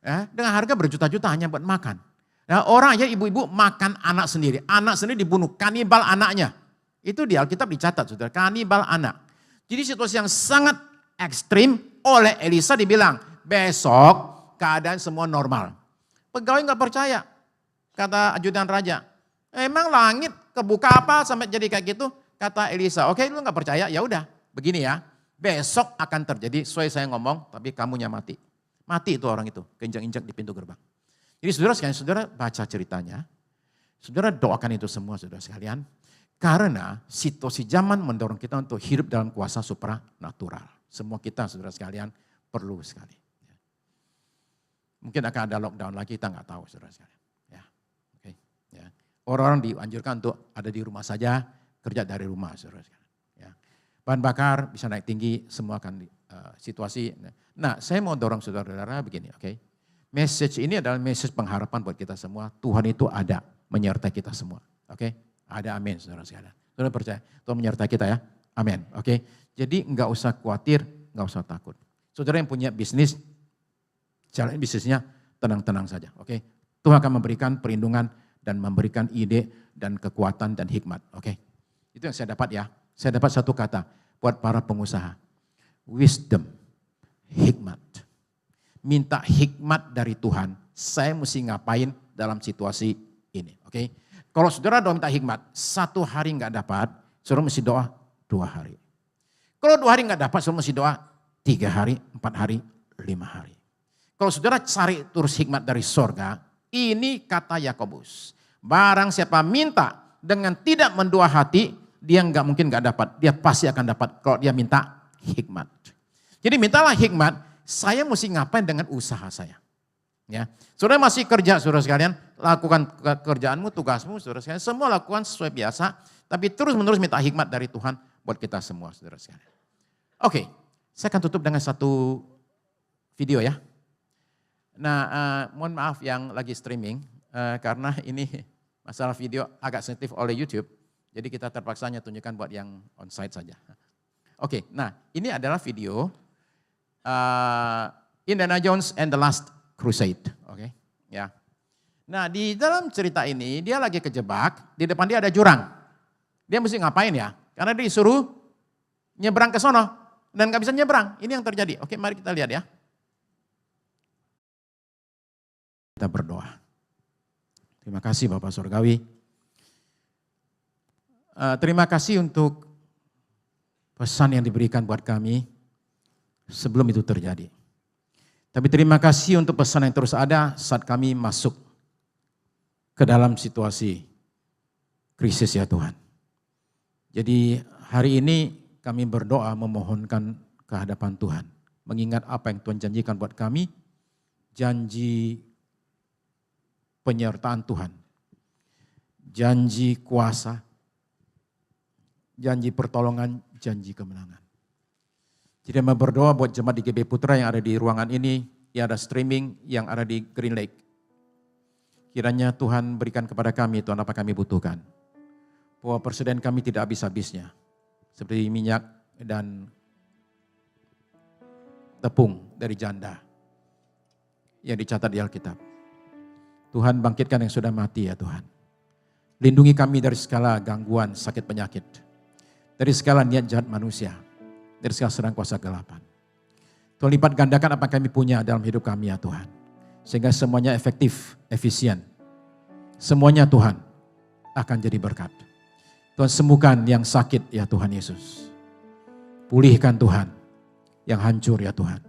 Ya, dengan harga berjuta-juta hanya buat makan. Nah, orang aja ibu-ibu makan anak sendiri. Anak sendiri dibunuh, kanibal anaknya. Itu di Alkitab dicatat saudara, kanibal anak. Jadi situasi yang sangat ekstrim, oleh Elisa dibilang, besok keadaan semua normal. Pegawai nggak percaya, kata ajudan raja. Emang langit kebuka apa sampai jadi kayak gitu? Kata Elisa, oke lu nggak percaya, ya udah begini ya. Besok akan terjadi, sesuai saya ngomong, tapi kamunya mati. Mati itu orang itu, keinjak-injak di pintu gerbang. Jadi saudara sekalian, saudara baca ceritanya, saudara doakan itu semua saudara sekalian. Karena situasi zaman mendorong kita untuk hidup dalam kuasa supranatural. Semua kita saudara sekalian perlu sekali. Mungkin akan ada lockdown lagi, kita nggak tahu saudara sekalian. Ya, oke. Ya. Orang-orang dianjurkan untuk ada di rumah saja, kerja dari rumah saudara sekalian. Bahan bakar bisa naik tinggi, semua akan situasi. Nah, saya mau dorong saudara-saudara begini, oke. Message ini adalah message pengharapan buat kita semua. Tuhan itu ada menyertai kita semua, oke. Ada, amin saudara sekalian. Saudara percaya, Tuhan menyertai kita ya, amin, oke. Jadi enggak usah khawatir, enggak usah takut. Saudara yang punya bisnis, jalan bisnisnya tenang-tenang saja, oke. Tuhan akan memberikan perlindungan dan memberikan ide dan kekuatan dan hikmat, oke. Itu yang saya dapat ya. Saya dapat satu kata buat para pengusaha. Wisdom, hikmat. Minta hikmat dari Tuhan. Saya mesti ngapain dalam situasi ini. Oke? Kalau saudara doa minta hikmat, 1 hari nggak dapat, saudara mesti doa 2 hari. Kalau 2 hari nggak dapat, saudara mesti doa 3 hari, 4 hari, 5 hari. Kalau saudara cari terus hikmat dari sorga, ini kata Yakobus. Barang siapa minta dengan tidak mendua hati, dia nggak mungkin nggak dapat, dia pasti akan dapat kalau dia minta hikmat. Jadi mintalah hikmat, saya mesti ngapain dengan usaha saya. Ya, saudara masih kerja, saudara sekalian, lakukan kerjaanmu, tugasmu, saudara sekalian, semua lakukan sesuai biasa, tapi terus menerus minta hikmat dari Tuhan buat kita semua, saudara sekalian. Oke, saya akan tutup dengan satu video ya. Nah, mohon maaf yang lagi streaming, karena ini masalah video agak sensitif oleh YouTube. Jadi kita terpaksa hanya tunjukkan buat yang on-site saja. Oke, nah ini adalah video Indiana Jones and the Last Crusade. Oke, ya. Nah di dalam cerita ini dia lagi kejebak, di depan dia ada jurang. Dia mesti ngapain ya? Karena dia disuruh nyebrang ke sono dan gak bisa nyebrang. Ini yang terjadi. Oke, mari kita lihat ya. Kita berdoa. Terima kasih Bapak Surgawi. Terima kasih untuk pesan yang diberikan buat kami sebelum itu terjadi. Tapi terima kasih untuk pesan yang terus ada saat kami masuk ke dalam situasi krisis ya Tuhan. Jadi hari ini kami berdoa memohonkan kehadapan Tuhan. Mengingat apa yang Tuhan janjikan buat kami, janji penyertaan Tuhan, janji kuasa, janji pertolongan, janji kemenangan. Jadi saya berdoa buat jemaat di GB Putra yang ada di ruangan ini, yang ada streaming, yang ada di Green Lake. Kiranya Tuhan berikan kepada kami Tuhan apa kami butuhkan. Bahwa persediaan kami tidak habis-habisnya. Seperti minyak dan tepung dari janda yang dicatat di Alkitab. Tuhan bangkitkan yang sudah mati ya Tuhan. Lindungi kami dari segala gangguan, sakit penyakit. Dari segala niat jahat manusia. Dari segala serang kuasa gelapan. Tuhan lipat gandakan apa yang kami punya dalam hidup kami ya Tuhan. Sehingga semuanya efektif, efisien. Semuanya Tuhan akan jadi berkat. Tuhan sembuhkan yang sakit ya Tuhan Yesus. Pulihkan Tuhan yang hancur ya Tuhan.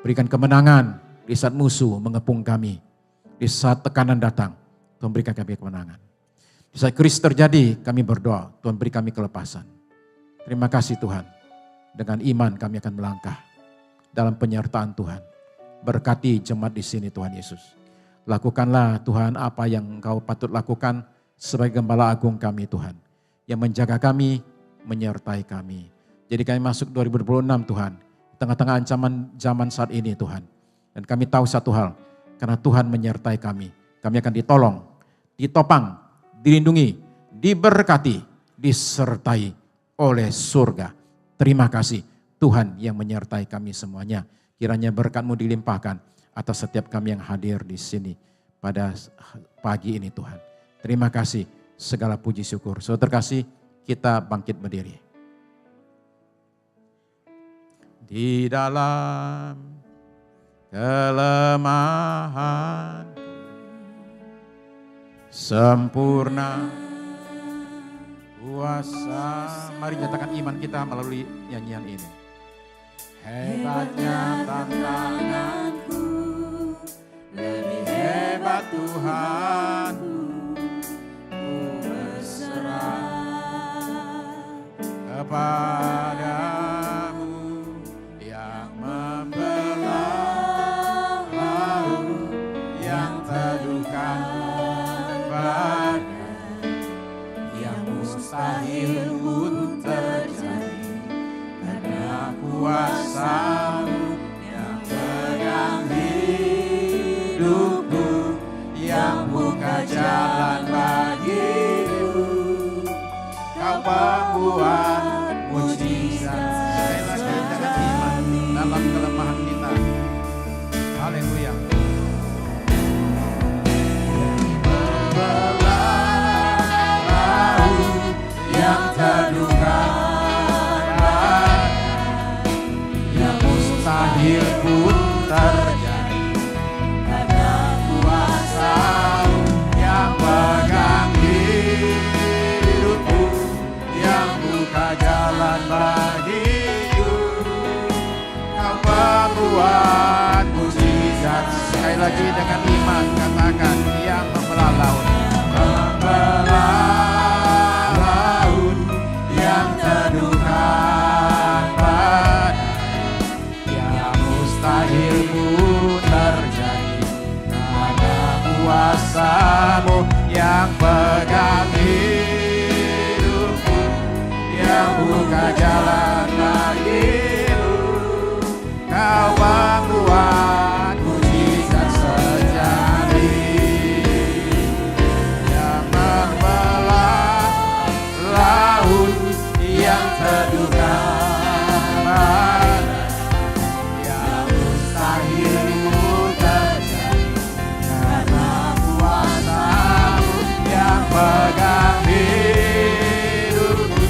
Berikan kemenangan di saat musuh mengepung kami. Di saat tekanan datang, Tuhan berikan kami kemenangan. Di saat krisis terjadi, kami berdoa, Tuhan beri kami kelepasan. Terima kasih Tuhan. Dengan iman kami akan melangkah dalam penyertaan Tuhan. Berkati jemaat di sini Tuhan Yesus. Lakukanlah Tuhan apa yang Engkau patut lakukan sebagai Gembala Agung kami Tuhan. Yang menjaga kami, menyertai kami. Jadi kami masuk 2026 Tuhan. Tengah-tengah ancaman zaman saat ini Tuhan. Dan kami tahu satu hal. Karena Tuhan menyertai kami. Kami akan ditolong, ditopang, dilindungi, diberkati, disertai oleh surga. Terima kasih Tuhan yang menyertai kami semuanya. Kiranya berkat-Mu dilimpahkan atas setiap kami yang hadir di sini pada pagi ini Tuhan. Terima kasih, segala puji syukur. Saudara terkasih, kita bangkit berdiri. Di dalam kelemahan sempurna kuasa. Mari nyatakan iman kita melalui nyanyian ini. Hebatnya tantanganku, lebih hebat Tuhan. Ku berserah kepadamu yang membelah laut, yang teduhkan badai, yang mustahil pun terjadi karena kuasa-Mu yang pegang hidupku, yang buka jalan bagiku. Kau pembuat mujizat. Sekali lagi dengan iman dalam kelemahan kita. Haleluya. Yang terduga yang mustahil pun terjadi karena kuasa-Mu yang pegang hidupku, yang buka jalan bagiku. Kau membuat mujizat. Sekali lagi dengan iman katakan, yang membelah laut, yang teduhkan badai, yang mustahil pun terjadi karena kuasa-Mu yang pegang hidupku, yang buka jalan bagiku. Kau membuat mujizat sejati, yang membelah laut, yang teduhkan badai, yang mustahil pun terjadi karena kuasa-Mu yang pegang hidupku,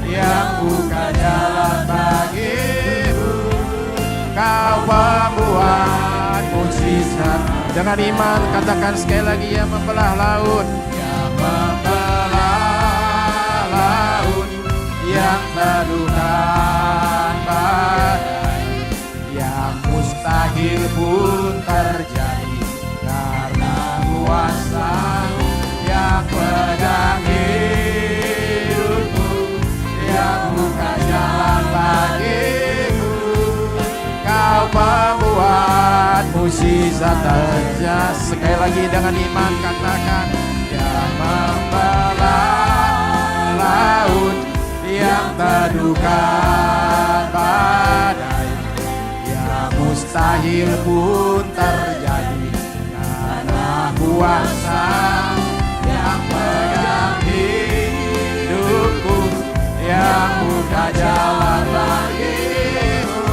yang buka jalan bagiku. Kau membuat mujizat. Dengan iman katakan sekali lagi, yang membelah laut, yang membelah laut, yang teduhkan badai, yang mustahil pun terjadi karena kuasa-Mu yang pegang hidupku, yang buka jalan bagiku. Kau membuat mujizat terjadi. Sekali lagi dengan iman katakan, yang membelah laut, yang teduhkan badai, yang mustahil pun terjadi, karena kuasa yang pegang hidupku, yang buka jalan bagiku.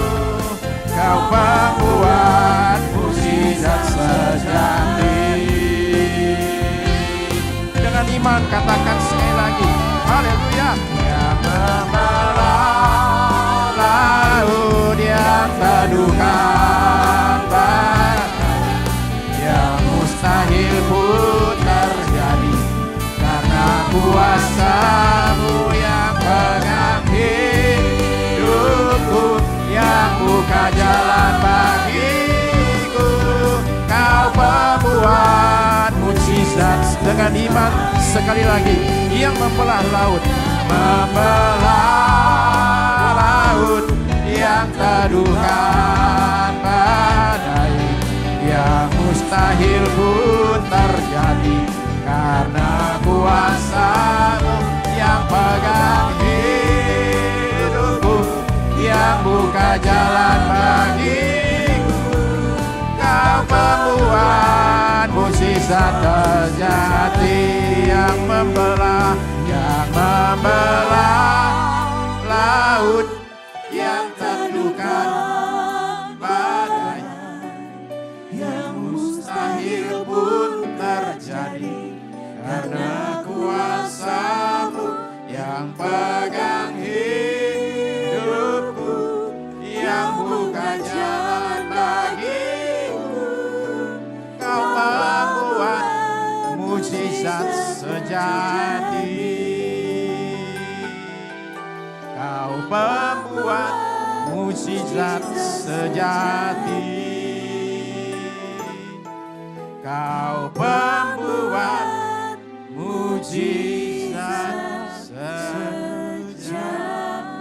Kau pembuat mukjizat sejati. Dengan iman katakan sekali lagi, haleluya. Yang membelah laut, yang teduhkan badai, yang mustahil pun terjadi, karena kuasa-Mu yang pegang hidupku, yang buka jalan bagiku. Kau pembuat mukjizat. Dengan iman sekali lagi, yang membelah laut, yang teduhkan badai, yang mustahil pun terjadi, karena kuasa-Mu yang pegang hidupku, yang buka jalan bagiku. Kau pembuat mukjizat terjadi, yang membelah laut, yang teduhkan badai, yang mustahil pun terjadi, karena kuasa-Mu yang pegang hidupku, yang buka jalan bagiku. Kau membuat mukjizat sejati. Kau pembuat mukjizat sejati. Kau pembuat mukjizat sejati.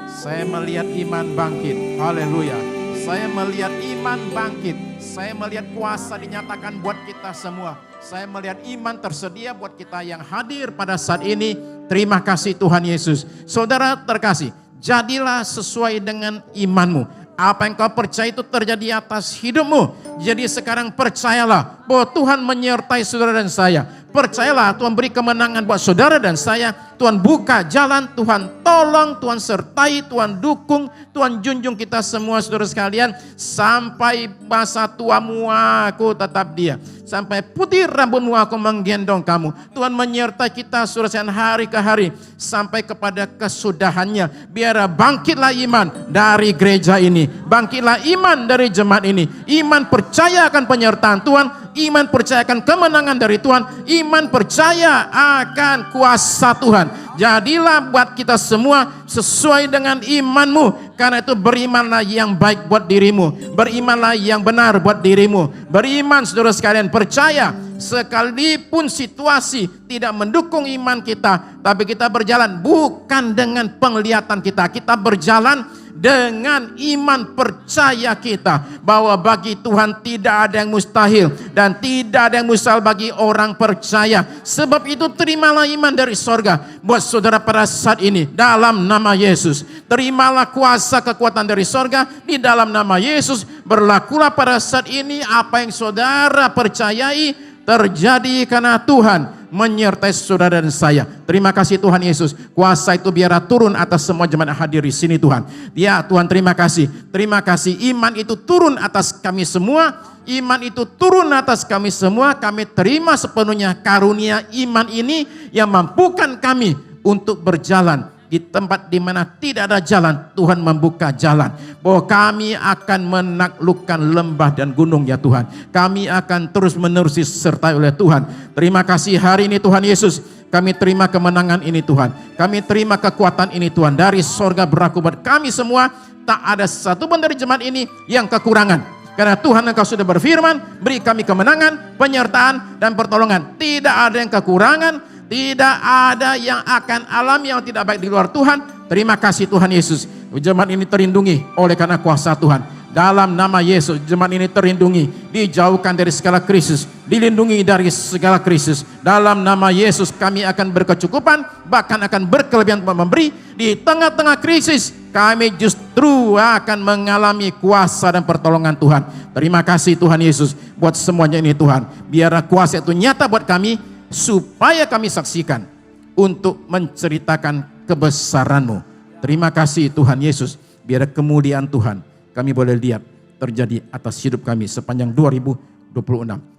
Saya melihat iman bangkit. Haleluya. Saya melihat iman bangkit. Saya melihat kuasa dinyatakan buat kita semua. Saya melihat iman tersedia buat kita yang hadir pada saat ini. Terima kasih Tuhan Yesus. Saudara terkasih, jadilah sesuai dengan imanmu. Apa yang kau percaya itu terjadi atas hidupmu. Jadi sekarang percayalah bahwa Tuhan menyertai saudara dan saya. Percayalah Tuhan beri kemenangan buat saudara dan saya. Tuhan buka jalan, Tuhan tolong, Tuhan sertai, Tuhan dukung, Tuhan junjung kita semua saudara sekalian. Sampai masa tuamu aku tetap dia. Sampai putih rambutmu aku menggendong kamu. Tuhan menyertai kita saudara sekalian hari ke hari. Sampai kepada kesudahannya. Biar bangkitlah iman dari gereja ini. Bangkitlah iman dari jemaat ini. Iman percaya akan penyertaan Tuhan. Iman percaya akan kemenangan dari Tuhan. Iman percaya akan kuasa Tuhan. Jadilah buat kita semua sesuai dengan imanmu. Karena itu berimanlah yang baik buat dirimu. Berimanlah yang benar buat dirimu. Beriman saudara sekalian, percaya sekalipun situasi tidak mendukung iman kita. Tapi kita berjalan bukan dengan penglihatan kita. Kita berjalan dengan iman percaya kita bahwa bagi Tuhan tidak ada yang mustahil dan tidak ada yang mustahil bagi orang percaya. Sebab itu terimalah iman dari sorga buat saudara pada saat ini dalam nama Yesus. Terimalah kuasa kekuatan dari sorga di dalam nama Yesus. Berlakulah pada saat ini apa yang saudara percayai terjadi karena Tuhan menyertai saudara dan saya. Terima kasih Tuhan Yesus. Kuasa itu biarlah turun atas semua jemaat yang hadir di sini Tuhan. Ya Tuhan, terima kasih. Terima kasih, iman itu turun atas kami semua. Iman itu turun atas kami semua. Kami terima sepenuhnya karunia iman ini yang mampukan kami untuk berjalan di tempat di mana tidak ada jalan. Tuhan membuka jalan. Bahwa kami akan menaklukkan lembah dan gunung ya Tuhan. Kami akan terus menerus disertai oleh Tuhan. Terima kasih hari ini Tuhan Yesus. Kami terima kemenangan ini Tuhan. Kami terima kekuatan ini Tuhan. Dari sorga berlaku buat kami semua. Tak ada satu pun dari jemaat ini yang kekurangan. Karena Tuhan Engkau sudah berfirman, beri kami kemenangan, penyertaan, dan pertolongan. Tidak ada yang kekurangan. Tidak ada yang akan alami yang tidak baik di luar Tuhan. Terima kasih Tuhan Yesus. Jemaat ini terlindungi oleh karena kuasa Tuhan. Dalam nama Yesus, jemaat ini terlindungi, dijauhkan dari segala krisis, dilindungi dari segala krisis. Dalam nama Yesus kami akan berkecukupan, bahkan akan berkelebihan memberi. Di tengah-tengah krisis, kami justru akan mengalami kuasa dan pertolongan Tuhan. Terima kasih Tuhan Yesus buat semuanya ini Tuhan. Biarlah kuasa itu nyata buat kami, supaya kami saksikan untuk menceritakan kebesaran-Mu. Terima kasih Tuhan Yesus, biar kemuliaan Tuhan kami boleh lihat terjadi atas hidup kami sepanjang 2026.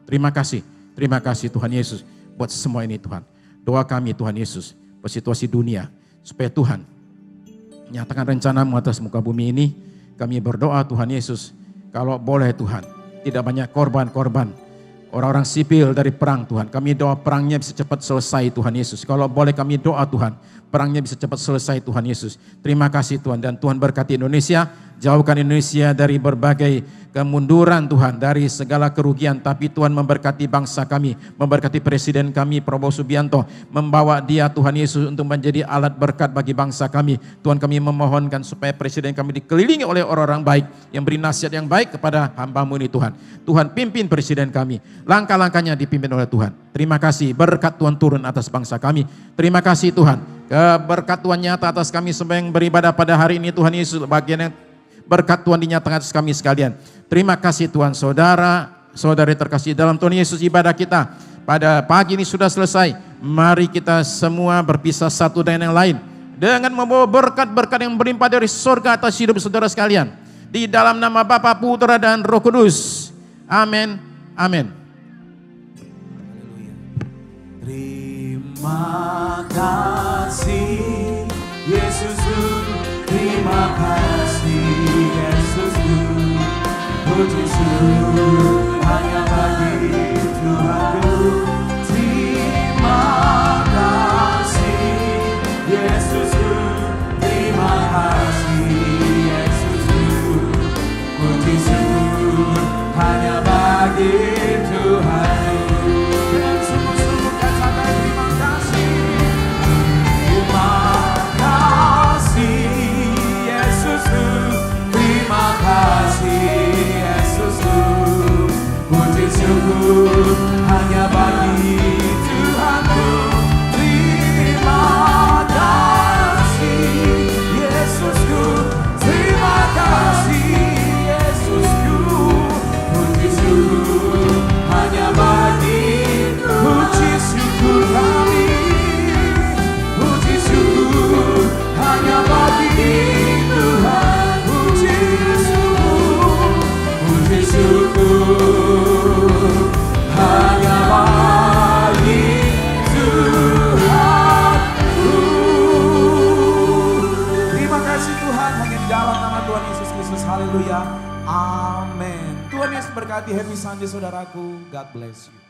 Terima kasih Tuhan Yesus buat semua ini Tuhan. Doa kami Tuhan Yesus buat situasi dunia, supaya Tuhan nyatakan rencana-Mu atas muka bumi ini. Kami berdoa Tuhan Yesus, kalau boleh Tuhan, tidak banyak korban-korban orang-orang sipil dari perang Tuhan. Kami doa perangnya bisa cepat selesai Tuhan Yesus. Kalau boleh kami doa Tuhan, perangnya bisa cepat selesai Tuhan Yesus. Terima kasih Tuhan, dan Tuhan berkati Indonesia. Jauhkan Indonesia dari berbagai kemunduran Tuhan, dari segala kerugian. Tapi Tuhan memberkati bangsa kami, memberkati Presiden kami Prabowo Subianto, membawa dia Tuhan Yesus untuk menjadi alat berkat bagi bangsa kami. Tuhan, kami memohonkan supaya Presiden kami dikelilingi oleh orang-orang baik, yang beri nasihat yang baik kepada hamba-Mu ini Tuhan. Tuhan pimpin Presiden kami, langkah-langkahnya dipimpin oleh Tuhan. Terima kasih, berkat Tuhan turun atas bangsa kami. Terima kasih Tuhan, berkat Tuhan nyata atas kami semua yang beribadah pada hari ini Tuhan Yesus. Bagian yang berkat Tuhan dinyatakan atas kami sekalian. Terima kasih Tuhan. Saudara-saudari terkasih dalam Tuhan Yesus, ibadah kita pada pagi ini sudah selesai. Mari kita semua berpisah satu dengan yang lain, dengan membawa berkat-berkat yang berlimpah dari surga atas hidup saudara sekalian. Di dalam nama Bapa, Putra dan Roh Kudus. Amin. Amin. Terima kasih Yesusku, terima kasih Yesusku, puji syukur hanya bagi Tuhanku. Terima kasih Yesusku, terima kasih Yesusku, puji syukur hanya bagi Tuhanku. Dan sungguh-sungguh katakan terima kasih. Terima kasih Yesusku, terima kasih Yesusku, puji syukur hanya bagi Tuhanku. Terima kasih Yesusku, terima kasih Yesusku, puji syukur hanya bagi. Puji syukur kami, puji syukur hanya bagi Tuhan. Puji syukur hanya bagi Tuhanku. Terima kasih Tuhan, hanya di dalam nama Tuhan Yesus Kristus. Haleluya. Amin. Tuhan Yesus berkati. Happy Sunday saudaraku. God bless you.